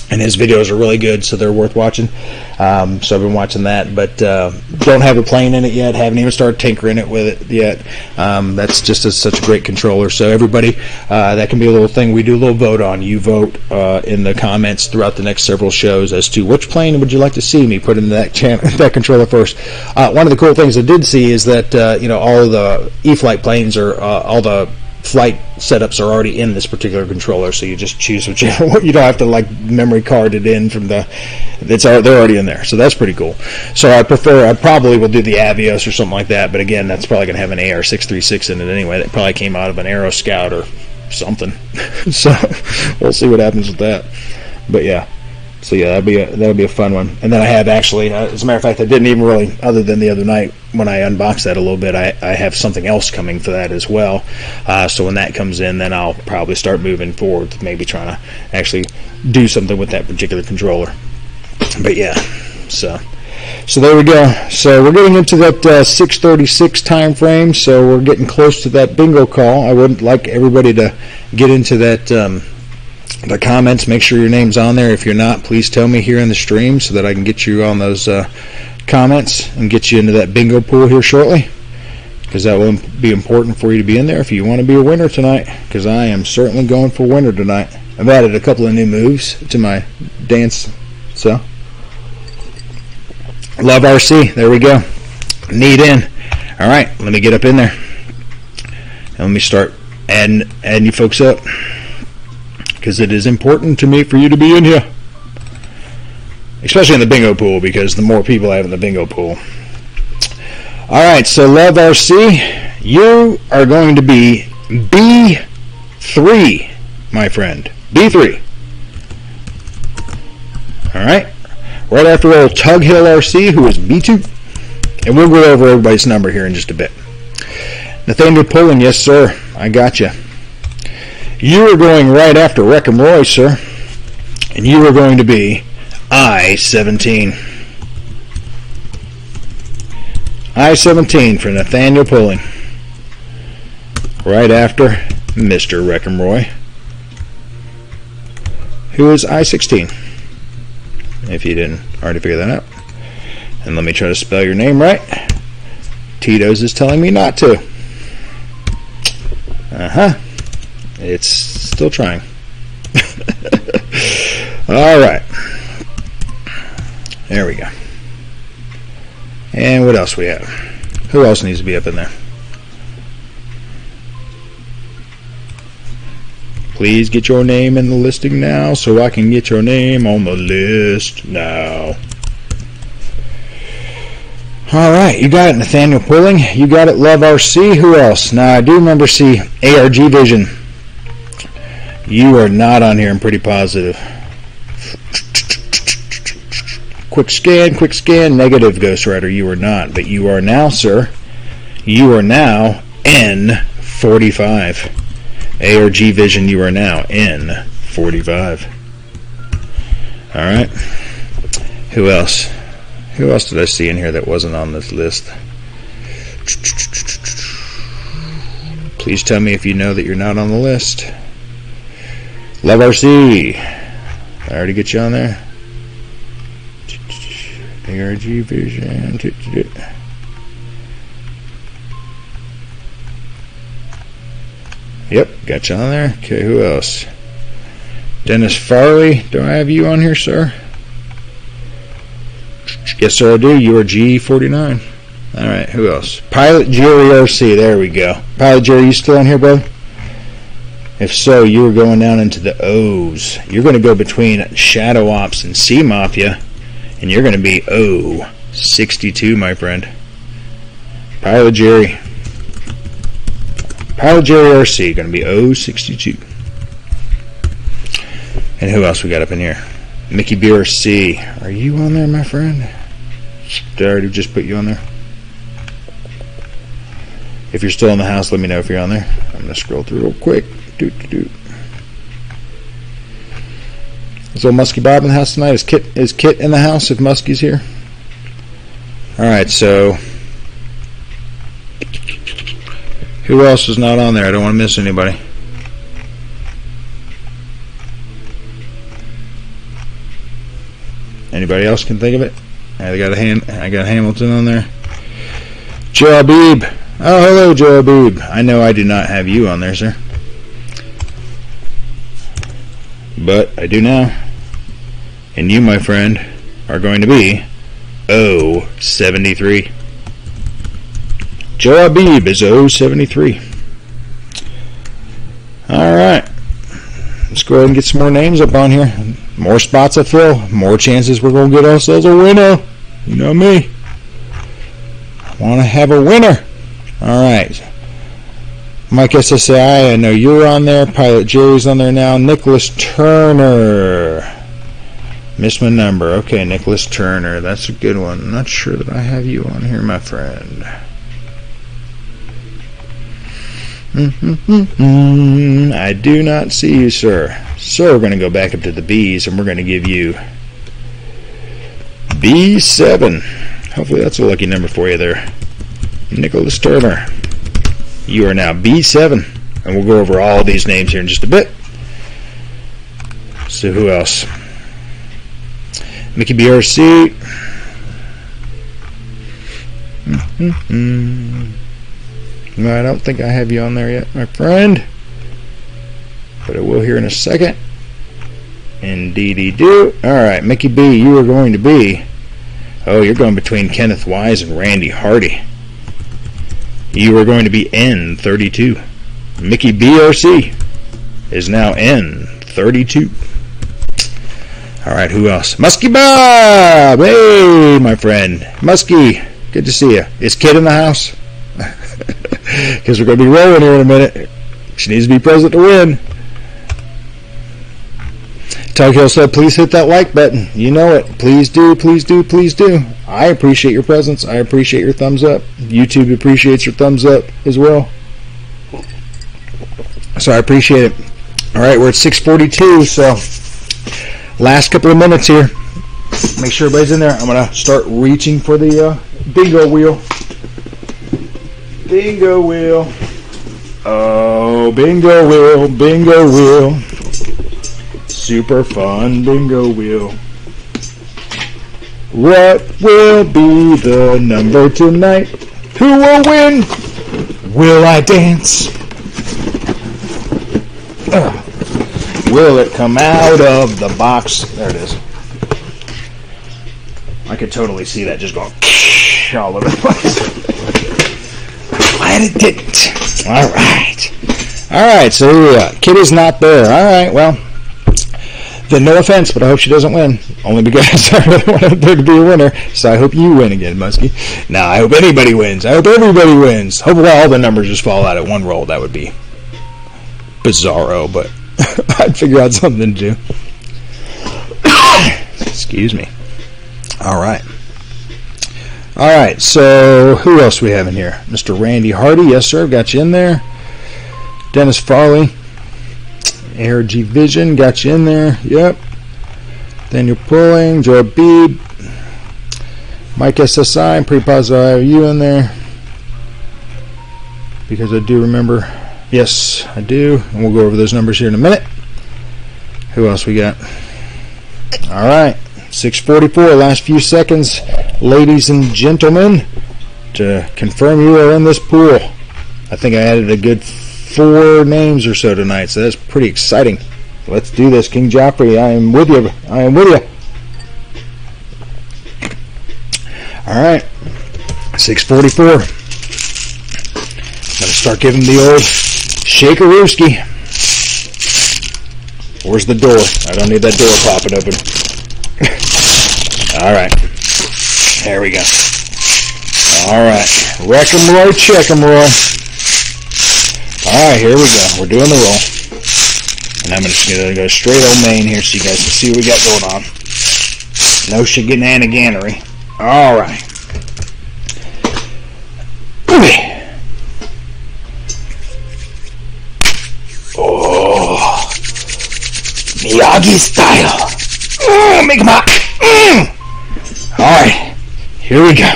and his videos are really good, so they're worth watching. So I've been watching that, but don't have a plane in it yet. Haven't even started tinkering it with it yet. That's just such a great controller. So everybody, that can be a little thing we do a little vote on. You vote in the comments throughout the next several shows as to which plane would you like to see me put into that controller first. One of the cool things I did see is that you know, all the E-flite planes are all the flight setups are already in this particular controller, so you just choose whichever one. You don't have to like memory card it in from the. They're already in there, so that's pretty cool. So I probably will do the Avios or something like that, but again, that's probably going to have an AR636 in it anyway. That probably came out of an Aero Scout or something. So we'll see what happens with that. But yeah. So yeah, that'll be a fun one. And then I have actually, as a matter of fact, I didn't even really, other than the other night when I unboxed that a little bit, I have something else coming for that as well. So when that comes in, then I'll probably start moving forward to maybe trying to actually do something with that particular controller. But yeah, so there we go. So we're getting into that 6:36 time frame, so we're getting close to that bingo call. I would like everybody to get into that. The comments, make sure your name's on there. If you're not, please tell me here in the stream so that I can get you on those comments and get you into that bingo pool here shortly, because that will be important for you to be in there if you want to be a winner tonight, because I am certainly going for winner tonight. I've added a couple of new moves to my dance. So Love RC, there we go. Need in. All right, let me get up in there and let me start adding you folks up, because it is important to me for you to be in here, especially in the bingo pool, because the more people I have in the bingo pool. Alright, so Love RC, you are going to be B3, my friend. B3. Alright, right after old Tug Hill RC, who is B2. And we'll go over everybody's number here in just a bit. Nathaniel Pullen, yes sir, I got you. You are going right after Wreck 'em Roy, sir, and you are going to be I-17. I-17 for Nathaniel Pulling, right after Mr. Wreck 'em Roy, who is I-16, if you didn't already figure that out. And let me try to spell your name right. Tito's is telling me not to. It's still trying. Alright. There we go. And what else we have? Who else needs to be up in there? Please get your name in the listing now so I can get your name on the list now. Alright, you got it, Nathaniel Pulling. You got it, Love RC. Who else? Now, I do remember see ARG Vision. You are not on here, I'm pretty positive. Quick scan, negative, Ghost Rider. You are not, but you are now, sir. You are now N45. ARG Vision, you are now N45. Alright. Who else? Who else did I see in here that wasn't on this list? Please tell me if you know that you're not on the list. Love RC. I already get you on there. ARG Vision. Yep, got you on there. Okay, who else? Dennis Farley. Do I have you on here, sir? Yes, sir, I do. You are G49. Alright, who else? Pilot Jerry RC. There we go. Pilot Jerry, you still on here, brother? If so, you are going down into the O's. You're going to go between Shadow Ops and C Mafia, and you're going to be O62, my friend. Pilot Jerry. Pilot Jerry RC, going to be O62. And who else we got up in here? Mickey BRC. Are you on there, my friend? Did I already just put you on there? If you're still in the house, let me know if you're on there. I'm going to scroll through real quick. Is old Musky Bob in the house tonight? Is Kit in the house if Musky's here? Alright, so who else is not on there? I don't want to miss anybody. Anybody else can think of it? I got Hamilton on there. Joe Abib. Oh, hello, Joe Abib. I know I do not have you on there, sir. But I do now. And you, my friend, are going to be O73. Joe Abib is O73. Alright. Let's go ahead and get some more names up on here. More spots I fill, more chances we're going to get ourselves a winner. You know me. I want to have a winner. Alright. Mike SSI, I know you're on there. Pilot Jerry's on there now. Nicholas Turner. Missed my number. Okay, Nicholas Turner. That's a good one. I'm not sure that I have you on here, my friend. I do not see you, sir. So we're going to go back up to the B's and we're going to give you B7. Hopefully that's a lucky number for you there. Nicholas Turner. You are now B7. And we'll go over all these names here in just a bit. So who else? Mickey BRC. No, I don't think I have you on there yet, my friend. But I will here in a second. Indeedy do. Alright, Mickey B, you are going to be... Oh, you're going between Kenneth Wise and Randy Hardy. You are going to be N32. Mickey BRC is now N32. Alright, who else? Musky Bob! Hey, my friend. Musky, good to see you. Is Kid in the house? Because we're going to be rolling here in a minute. She needs to be present to win. Tughill said, please hit that like button. You know it. Please do, please do, please do. I appreciate your presence. I appreciate your thumbs up. YouTube appreciates your thumbs up as well. So I appreciate it. Alright, we're at 6:42, so last couple of minutes here. Make sure everybody's in there. I'm going to start reaching for the bingo wheel. Bingo wheel. Oh, bingo wheel, bingo wheel. Super fun bingo wheel. What will be the number tonight? Who will win? Will I dance? Will it come out of the box? There it is. I could totally see that just going all over the place. Glad it didn't. Alright, so Kid is not there. Alright, well, then no offense, but I hope she doesn't win. Only because I really wanted there to be a winner, so I hope you win again, Muskie. Now, I hope anybody wins. I hope everybody wins. Hopefully all the numbers just fall out at one roll. That would be bizarro, but I'd figure out something to do. Excuse me. Alright. Alright, so who else we have in here? Mr. Randy Hardy, yes sir, got you in there. Dennis Farley, ARG Vision, got you in there, yep. Then you're pulling, Joe Beeb. Mike SSI, I'm pretty positive I have you in there. Because I do remember. Yes, I do. And we'll go over those numbers here in a minute. Who else we got? Alright. 6:44, last few seconds. Ladies and gentlemen, to confirm you are in this pool. I think I added a good 4 names or so tonight, so that's pretty exciting. Let's do this. King Joffrey, I am with you. I am with you. Alright. 6:44. Gotta start giving the old shakerooski. Where's the door? I don't need that door popping open. Alright. There we go. Alright. Wreck 'em, Roy. Check 'em, Roy. Alright, here we go. We're doing the roll. And I'm just going to go straight old main here so you guys can see what we got going on. No shit getting anaganery. Alright. Oh. Miyagi style. Make 'em hot. Alright. Here we go.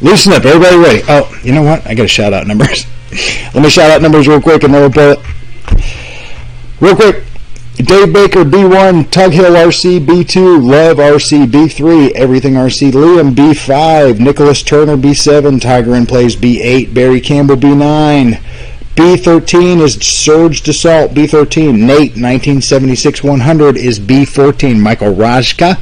Loosen up. Everybody ready? Oh, you know what? I got to shout out numbers. Let me shout out numbers real quick and then we'll pull it. Real quick. Dave Baker, B1, Tug Hill RC, B2, Love RC, B3, Everything RC, Liam, B5, Nicholas Turner, B7, TIGERAN PLAYZ, B8, Barry Campbell, B9, B13 is Surge Dassault, B13, Nate, 1976-100 is B14, Michael RAJCA,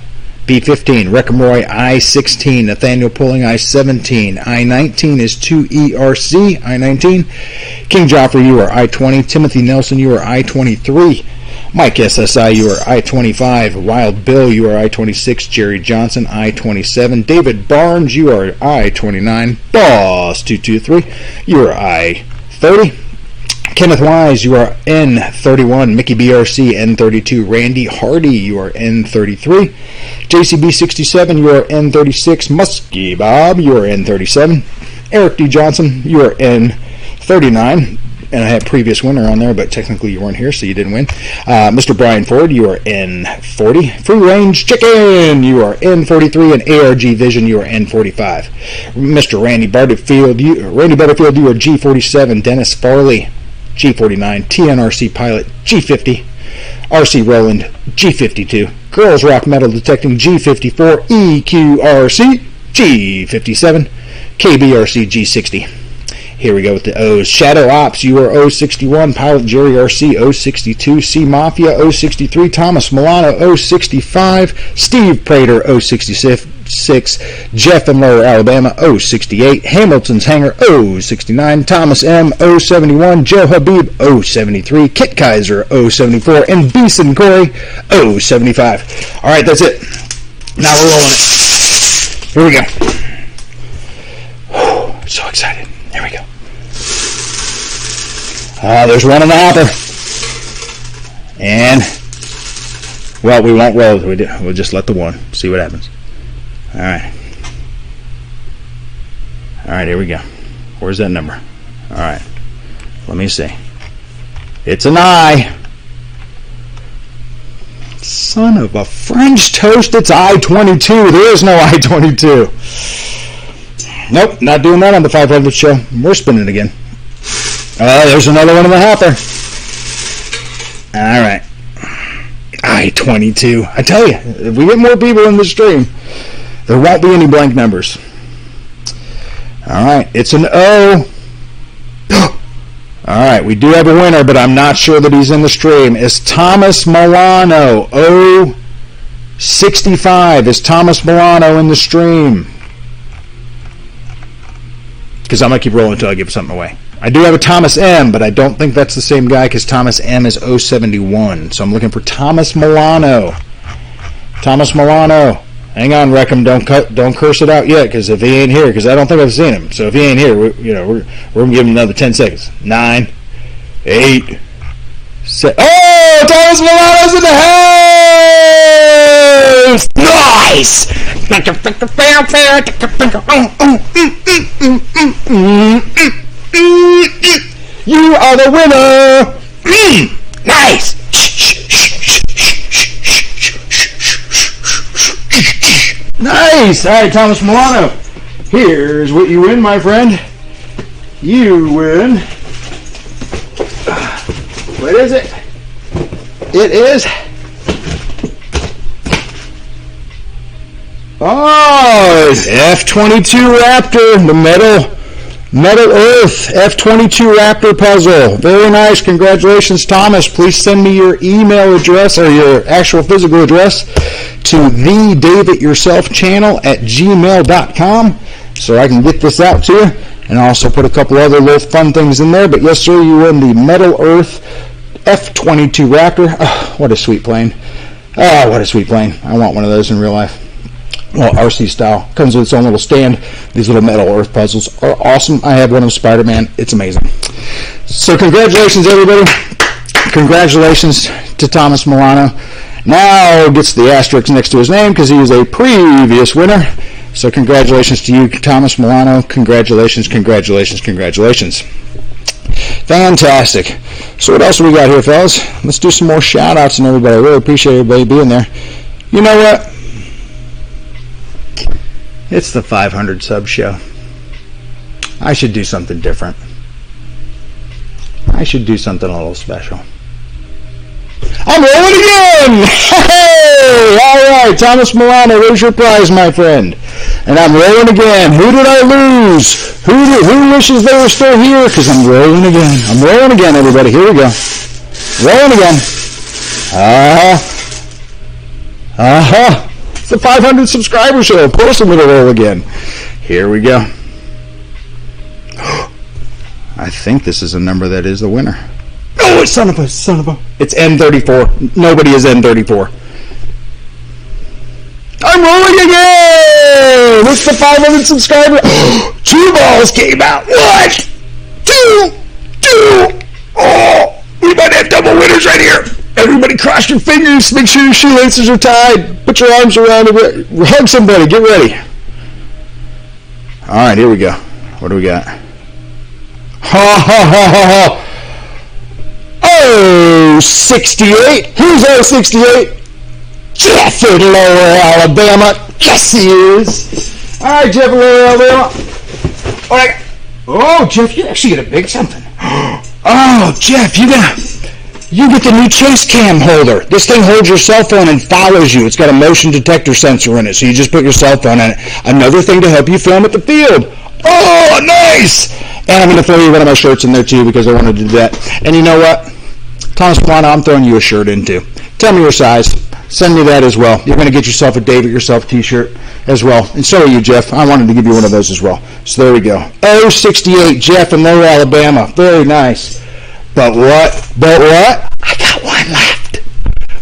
B15, Reckamroy, I-16, Nathaniel Pulling, I-17, I-19 is 2ERC, I-19, King Joffrey, you are I-20, Timothy Nelson, you are I-23, Mike SSI, you are I-25, Wild Bill, you are I-26, Jerry Johnson, I-27, David Barnes, you are I-29, Boss 223, you are I-30, Kenneth Wise, you are N31, Mickey BRC, N32, Randy Hardy, you are N33, JCB67, you are N36, Musky Bob, you are N37, Eric D. Johnson, you are N39, and I had previous winner on there, but technically you weren't here, so you didn't win. Mr. Brian Ford, you are N40. Free Range Chicken, you are N43, and ARG Vision, you are N45. Mr. Randy Butterfield, you are G47. Dennis Farley, G49. TNRC Pilot, G50. RC Roland, G52. Girls Rock Metal Detecting, G54. EQRC, G57. KBRC, G60. Here we go with the O's. Shadow Ops, you are 061. Pilot Jerry RC, 062. C Mafia, 063. Thomas Milano, 065. Steve Prater, 066. Jeff in Lower Alabama, 068. Hamilton's Hangar, 069. Thomas M, 071. Joe Habib, 073. Kit Kaiser, 074. And Beeson Corey, 075. Alright, that's it. Now we're rolling it. Here we go. So excited. Here we go. There's one in the hopper. And, well, we won't roll. We'll just let the one. See what happens. Alright. Alright, here we go. Where's that number? Alright. Let me see. It's an I. Son of a French toast, it's I-22. There is no I-22. Nope, not doing that on the 500 show. We're spinning again. There's another one in the hopper. Alright. I-22. I tell you, if we get more people in the stream, there won't be any blank numbers. Alright, it's an O. Alright, we do have a winner, but I'm not sure that he's in the stream. It's Thomas Milano. O65. Is Thomas Milano in the stream? Because I'm going to keep rolling until I give something away. I do have a Thomas M, but I don't think that's the same guy because Thomas M is 071. So I'm looking for Thomas Milano. Thomas Milano. Hang on, Reckham. Don't curse it out yet because if he ain't here, because I don't think I've seen him. So if he ain't here, we're going to give him another 10 seconds. 9, 8, 7. Oh, Thomas Milano's in the house! Nice! You are the winner! Nice! Nice! Nice. All right, Thomas Milano. Here's what you win, my friend. You win. What is it? It is. Oh, it's F-22 Raptor, the Metal Earth F-22 Raptor puzzle. Very nice. Congratulations, Thomas. Please send me your email address or your actual physical address to thedavidyourselfchannel@gmail.com so I can get this out to you. And I'll also put a couple other little fun things in there. But yes, sir, you win the Metal Earth F-22 Raptor. Oh, what a sweet plane. Oh, what a sweet plane. I want one of those in real life. Well, RC style. Comes with its own little stand. These little Metal Earth puzzles are awesome. I have one of Spider-Man. It's amazing. So congratulations, everybody. Congratulations to Thomas Milano. Now gets the asterisk next to his name because he is a previous winner. So congratulations to you, Thomas Milano. Congratulations, congratulations, congratulations. Fantastic. So what else we got here, fellas? Let's do some more shout-outs and everybody. I really appreciate everybody being there. You know what? It's the 500 sub show. I should do something different. I should do something a little special. I'm rolling again! Hey! Alright, Thomas Milano, where's your prize, my friend? And I'm rolling again. Who did I lose? Who wishes they were still here? Because I'm rolling again. I'm rolling again, everybody. Here we go. Rolling again. It's the 500 subscriber show. Of course I'm going to roll again. Here we go. I think this is a number that is the winner. Oh, son of a. It's N34. Nobody is N34. I'm rolling again! It's the 500 subscriber. 2 balls came out. What? 2! Oh, we might have double winners right here. Everybody cross your fingers. Make sure your shoelaces are tied. Put your arms around it. Hug somebody. Get ready. All right, here we go. What do we got? Oh, 68. Who's 068? Jeff in Lower Alabama. Yes, he is. All right, Jeff in Lower Alabama. All right. Oh, Jeff, you actually get a big something. Oh, Jeff, you get the new Chase Cam holder. This thing holds your cell phone and follows you. It's got a motion detector sensor in it, so you just put your cell phone in it. Another thing to help you film at the field. Oh, nice! And I'm going to throw you one of my shirts in there, too, because I wanted to do that. And you know what? Thomas Milano, I'm throwing you a shirt in, too. Tell me your size. Send me that as well. You're going to get yourself a David Yourself t-shirt as well. And so are you, Jeff. I wanted to give you one of those as well. So there we go. 068, Jeff in Lower Alabama. Very nice. But what? I got one left.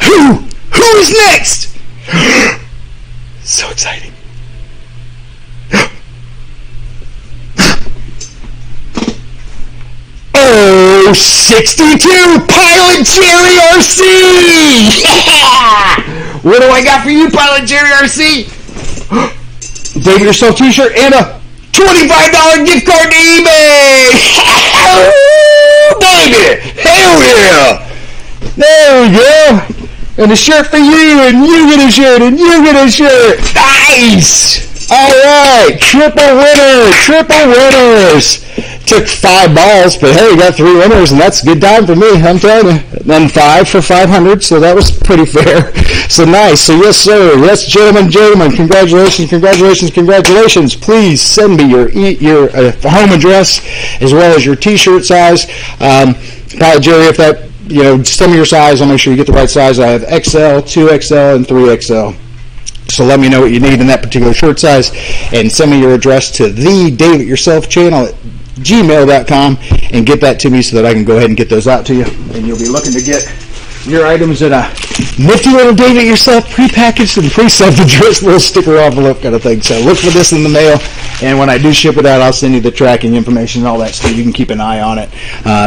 Who is next? So exciting. 62, Pilot Jerry RC! Yeah! What do I got for you, Pilot Jerry RC? David Yourself t-shirt and a $25 gift card to eBay! Baby! Hell yeah! There we go! And a shirt for you, and you get a shirt, and you get a shirt! Nice! Alright, triple winners! Took 5 balls, but hey, we got 3 winners, and that's a good time for me, I'm telling you. And then 5 for 500, so that was pretty fair. So nice. So yes, sir. Yes, gentlemen, congratulations. Please send me your home address as well as your t-shirt size. Pilot Jerry, if that, send me your size. I'll make sure you get the right size. I have XL, 2XL, and 3XL. So let me know what you need in that particular shirt size, and send me your address to the David Yourself channel at gmail.com and get that to me so that I can go ahead and get those out to you. And you'll be looking to get your items in a nifty little David Yourself prepackaged and pre-self-addressed little sticker envelope kind of thing. So look for this in the mail, and when I do ship it out, I'll send you the tracking information and all that stuff. You can keep an eye on it,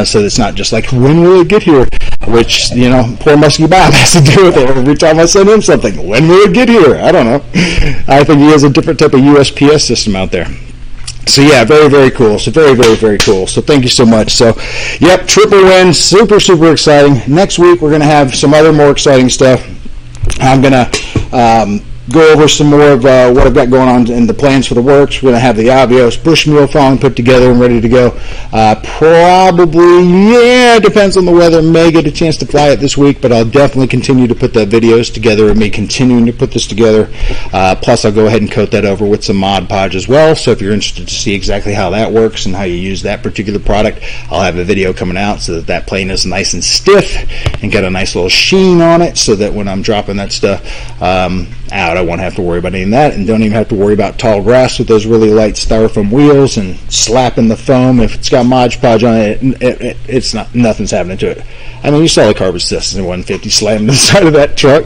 so it's not just like, when will it get here? Which, poor Musky Bob has to do with it every time I send him something. When will it get here? I don't know. I think he has a different type of USPS system out there. So yeah, very, very cool. So very, very, very cool. So thank you so much. So, yep, triple win. Super, super exciting. Next week, we're going to have some other more exciting stuff. I'm going to go over some more of what I've got going on and the plans for the works. We're going to have the obvious bush mule falling put together and ready to go. Probably, yeah, depends on the weather. May get a chance to fly it this week, but I'll definitely continue to put the videos together of me continuing to put this together. Plus, I'll go ahead and coat that over with some Mod Podge as well. So if you're interested to see exactly how that works and how you use that particular product, I'll have a video coming out so that that plane is nice and stiff and got a nice little sheen on it, so that when I'm dropping that stuff out, I won't have to worry about any of that, and don't even have to worry about tall grass with those really light styrofoam wheels and slapping the foam. If it's got Mod Podge on it, it's not, nothing's happening to it. I mean, you saw the carbon Cessna 150 slammed to the side of that truck.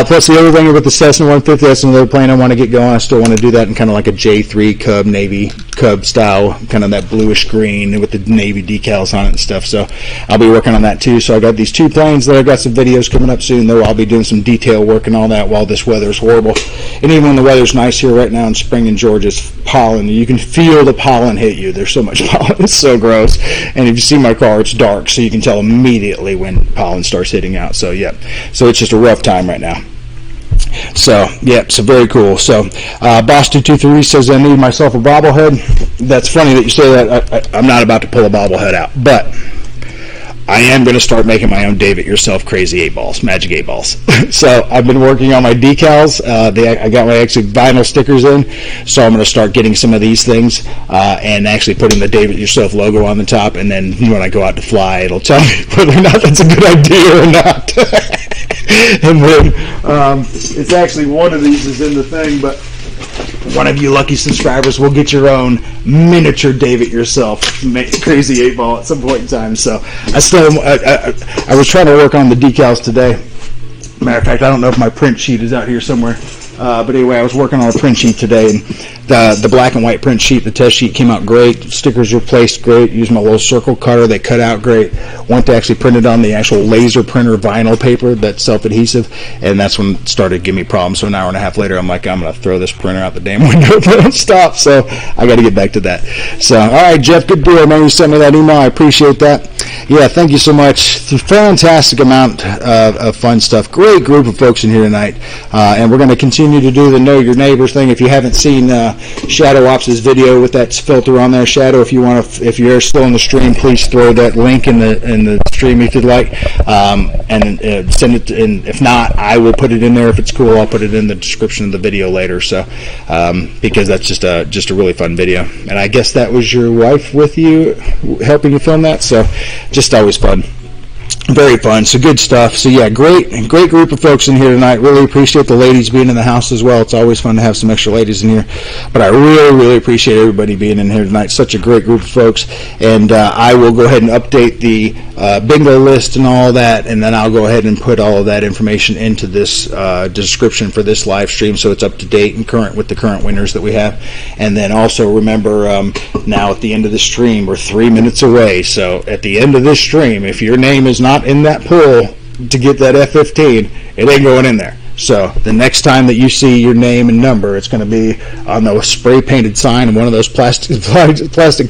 Plus, the other thing with the Cessna 150, that's another plane I want to get going. I still want to do that in kind of like a J3 Cub, Navy Cub style, kind of that bluish green with the Navy decals on it and stuff. So I'll be working on that too. So I got these two planes that I've got some videos coming up soon, though I'll be doing some detail work and all that while this weather is horrible. And even when the weather's nice here right now in spring in Georgia, it's pollen. You can feel the pollen hit you. There's so much pollen. It's so gross. And if you see my car, it's dark, so you can tell immediately when pollen starts hitting out. So yeah, so it's just a rough time right now. So yeah, so very cool. So Boss223 says I need myself a bobblehead. That's funny that you say that. I'm not about to pull a bobblehead out, but I am going to start making my own David-yourself crazy 8-balls, magic 8-balls. So I've been working on my decals. I got my actually vinyl stickers in, so I'm going to start getting some of these things and actually putting the David-yourself logo on the top, and then when I go out to fly, it'll tell me whether or not that's a good idea or not. And then it's actually one of these is in the thing, but one of you lucky subscribers will get your own miniature David-yourself crazy 8-ball at some point in time. So I was trying to work on the decals today. Matter of fact, I don't know if my print sheet is out here somewhere. But anyway, I was working on a print sheet today, and the black and white print sheet, the test sheet, came out great. Stickers were placed great. Used my little circle cutter. They cut out great. Went to actually print it on the actual laser printer vinyl paper that's self-adhesive, and that's when it started giving me problems. So an hour and a half later, I'm like, I'm going to throw this printer out the damn window if I don't stop. So I got to get back to that. So, all right, Jeff, good deal, man. You sent me that email. I appreciate that. Yeah, thank you so much. Fantastic amount of fun stuff. Great group of folks in here tonight, and we're going to continue to do the Know Your Neighbors thing. If you haven't seen Shadow Ops' video with that filter on there, Shadow, if you're still in the stream, please throw that link in the stream if you'd like, and send it. And if not, I will put it in there. If it's cool, I'll put it in the description of the video later. So because that's just a really fun video, and I guess that was your wife with you helping you film that. So just always fun. Very fun. So good stuff. So yeah, great group of folks in here tonight. Really appreciate the ladies being in the house as well. It's always fun to have some extra ladies in here. But I really appreciate everybody being in here tonight. Such a great group of folks. And I will go ahead and update the bingo list and all that, and then I'll go ahead and put all of that information into this description for this live stream, so it's up to date and current with the current winners that we have. And then also remember, now at the end of the stream, we're 3 minutes away. So at the end of this stream, if your name is not in that pool to get that F-15, it ain't going in there. So the next time that you see your name and number, it's going to be on the spray painted sign and one of those plastic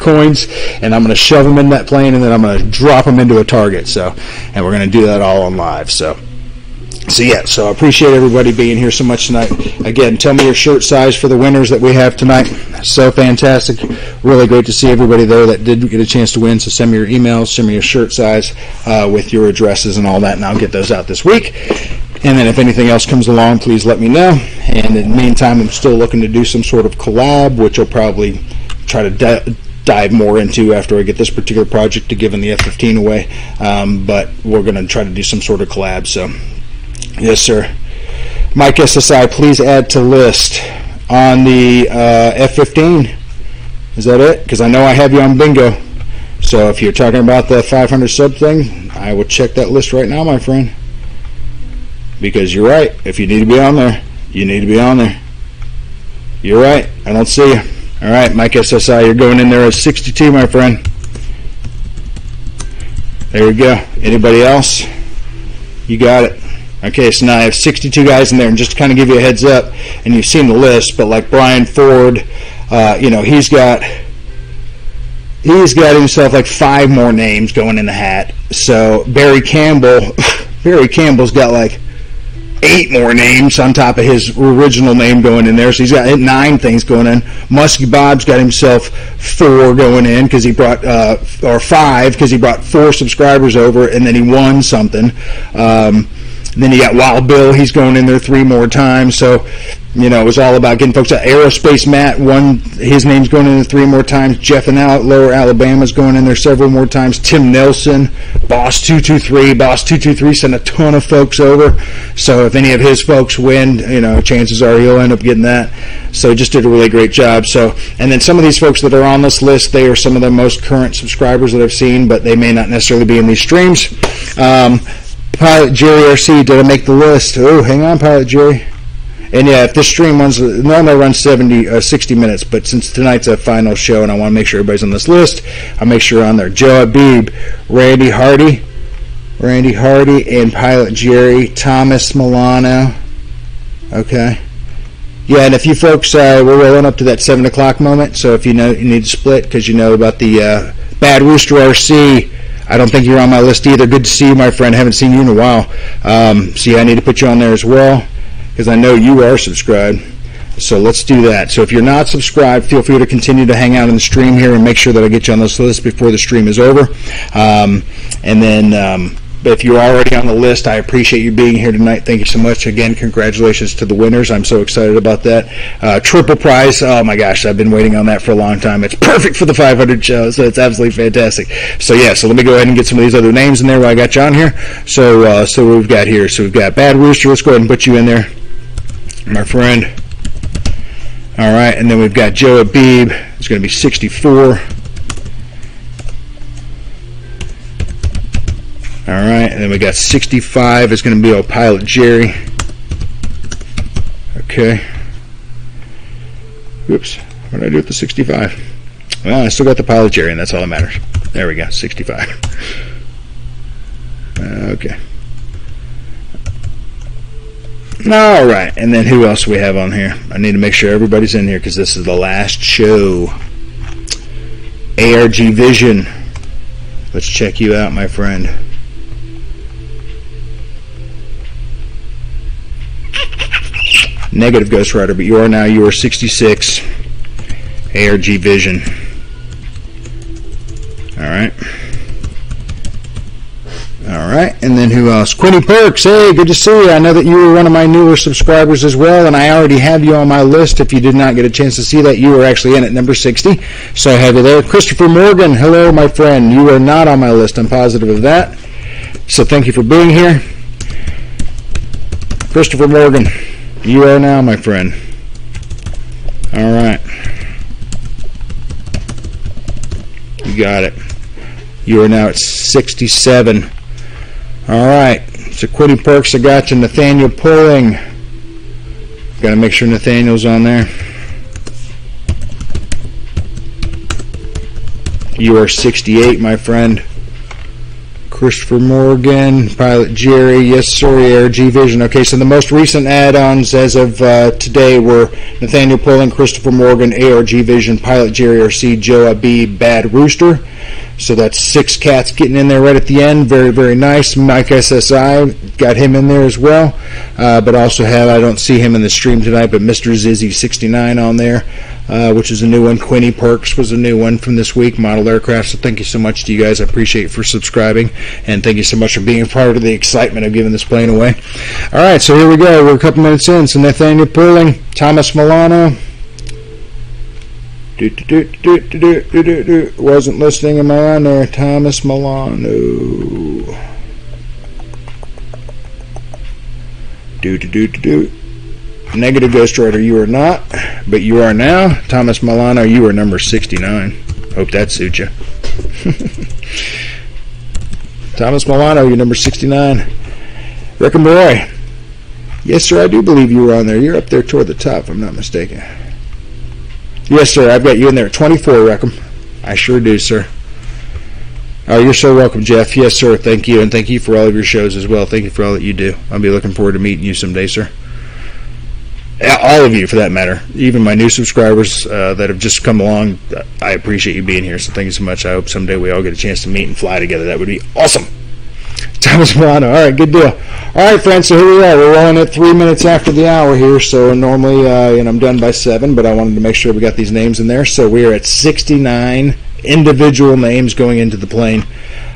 coins, and I'm going to shove them in that plane, and then I'm going to drop them into a target. So, and we're going to do that all on live. So yeah, so I appreciate everybody being here so much tonight. Again, tell me your shirt size for the winners that we have tonight. So fantastic. Really great to see everybody there that did get a chance to win. So send me your emails, send me your shirt size with your addresses and all that, and I'll get those out this week. And then if anything else comes along, please let me know. And in the meantime, I'm still looking to do some sort of collab, which I'll probably try to dive more into after I get this particular project to giving the F-15 away. But we're going to try to do some sort of collab. So yes, sir. Mike SSI, please add to list on the F-15. Is that it? Because I know I have you on bingo. So if you're talking about the 500 sub thing, I will check that list right now, my friend. Because you're right. If you need to be on there, you need to be on there. You're right. I don't see you. All right, Mike SSI, you're going in there as 62, my friend. There we go. Anybody else? You got it. Okay, so now I have 62 guys in there, and just to kind of give you a heads up, and you've seen the list, but like Brian Ford, he's got himself like 5 more names going in the hat. So Barry Campbell's got like 8 more names on top of his original name going in there. So he's got 9 things going in. Musky Bob's got himself 4 going in because he brought, or 5 because he brought 4 subscribers over and then he won something. Then you got Wild Bill, he's going in there 3 more times. So, you know, it was all about getting folks out. Aerospace Matt, his name's going in there 3 more times. Jeff in Lower Alabama's going in there several more times. Tim Nelson, Boss223 sent a ton of folks over. So if any of his folks win, you know, chances are he'll end up getting that. So he just did a really great job. So, and then some of these folks that are on this list, they are some of the most current subscribers that I've seen, but they may not necessarily be in these streams. Pilot Jerry RC, did I make the list? Oh, hang on, Pilot Jerry. And yeah, if this stream normally runs 60 minutes, but since tonight's a final show and I want to make sure everybody's on this list, I'll make sure on there. Joe Abib, Randy Hardy, and Pilot Jerry, Thomas Milano. Okay. Yeah, and if you folks, we're rolling up to that 7 o'clock moment, so if you know you need to split because you know about the Bad Rooster RC, I don't think you're on my list either. Good to see you, my friend. Haven't seen you in a while. So yeah, I need to put you on there as well because I know you are subscribed. So let's do that. So if you're not subscribed, feel free to continue to hang out in the stream here and make sure that I get you on this list before the stream is over. And then if you're already on the list, I appreciate you being here tonight. Thank you so much. Again, congratulations to the winners. I'm so excited about that. Triple prize. Oh my gosh, I've been waiting on that for a long time. It's perfect for the 500 show, so it's absolutely fantastic. So yeah, so let me go ahead and get some of these other names in there while I got you on here. So what we've got here. So we've got Bad Rooster. Let's go ahead and put you in there, my friend. All right, and then we've got Joe Abib. It's going to be 64. All right, and then we got 65 is going to be old Pilot Jerry. Okay. Oops, what did I do with the 65? Well, I still got the Pilot Jerry, and that's all that matters. There we go, 65. Okay. All right, and then who else we have on here? I need to make sure everybody's in here because this is the last show. ARG Vision. Let's check you out, my friend. Negative Ghost Rider, but you are 66. ARG Vision. Alright. Alright, and then who else? Quinny Perks, hey, good to see you. I know that you were one of my newer subscribers as well, and I already have you on my list. If you did not get a chance to see that, you were actually in at number 60. So I have you there. Christopher Morgan, hello, my friend. You are not on my list. I'm positive of that. So thank you for being here. Christopher Morgan. You are now, my friend. All right. You got it. You are now at 67. All right. So Quiddy Perks, I got you. Nathaniel Pulling. Got to make sure Nathaniel's on there. You are 68, my friend. Christopher Morgan, Pilot Jerry, yes sir, ARG Vision. Okay, so the most recent add-ons as of today were Nathaniel Pulling, Christopher Morgan, ARG Vision, Pilot Jerry RC, Joe Abib, Bad Rooster. So that's 6 cats getting in there right at the end. Very, very nice. Mike SSI, got him in there as well. But also have, I don't see him in the stream tonight, but Mr. Zizzy 69 on there, which is a new one. Quinny Perks was a new one from this week, Model Aircraft. So thank you so much to you guys. I appreciate it for subscribing. And thank you so much for being part of the excitement of giving this plane away. All right, so here we go. We're a couple minutes in. So Nathaniel Pulling, Thomas Milano. Wasn't listening. Am I on there? Thomas Milano. Negative Ghost Rider, you are not, but you are now. Thomas Milano, you are number 69. Hope that suits you. Thomas Milano, you're number 69. Rick and Boy. Yes, sir, I do believe you were on there. You're up there toward the top, if I'm not mistaken. Yes, sir, I've got you in there at 24, Reckham. I sure do, sir. Oh, you're so welcome, Jeff. Yes, sir, thank you, and thank you for all of your shows as well. Thank you for all that you do. I'll be looking forward to meeting you someday, sir. All of you, for that matter. Even my new subscribers that have just come along, I appreciate you being here, so thank you so much. I hope someday we all get a chance to meet and fly together. That would be awesome. Thomas Milano. All right, good deal. All right, friends, so here we are. We're rolling at 3 minutes after the hour here, so normally I'm done by 7, but I wanted to make sure we got these names in there. So we are at 69 individual names going into the plane,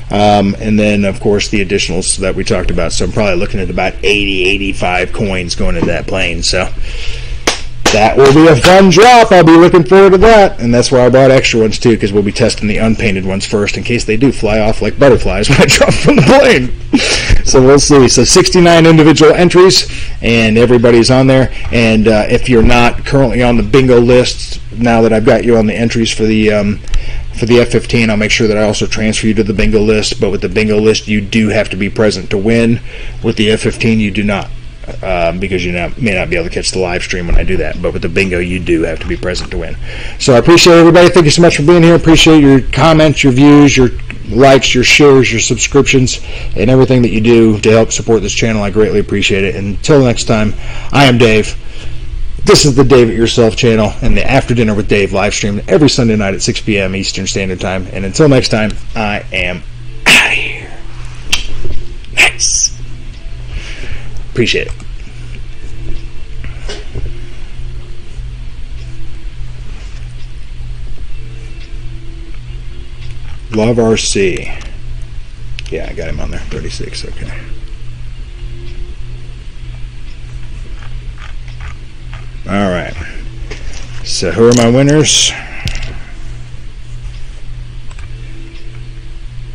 and then, of course, the additionals that we talked about. So I'm probably looking at about 80, 85 coins going into that plane, so that will be a fun drop. I'll be looking forward to that. And that's why I bought extra ones, too, because we'll be testing the unpainted ones first in case they do fly off like butterflies when I drop from the plane. So we'll see. So 69 individual entries, and everybody's on there. And if you're not currently on the bingo list, now that I've got you on the entries for the F-15, I'll make sure that I also transfer you to the bingo list. But with the bingo list, you do have to be present to win. With the F-15, you do not. Because you may not be able to catch the live stream when I do that, but with the bingo you do have to be present to win. So I appreciate everybody. Thank you so much for being here. Appreciate your comments, your views, your likes, your shares, your subscriptions, and everything that you do to help support this channel. I greatly appreciate it. And until next time, I am Dave. This is the Dave It Yourself channel and the After Dinner with Dave live stream every Sunday night at 6 p.m. Eastern Standard Time. And until next time, I am out of here. Nice. Appreciate it. Love RC. Yeah, I got him on there. 36, okay. All right. So who are my winners?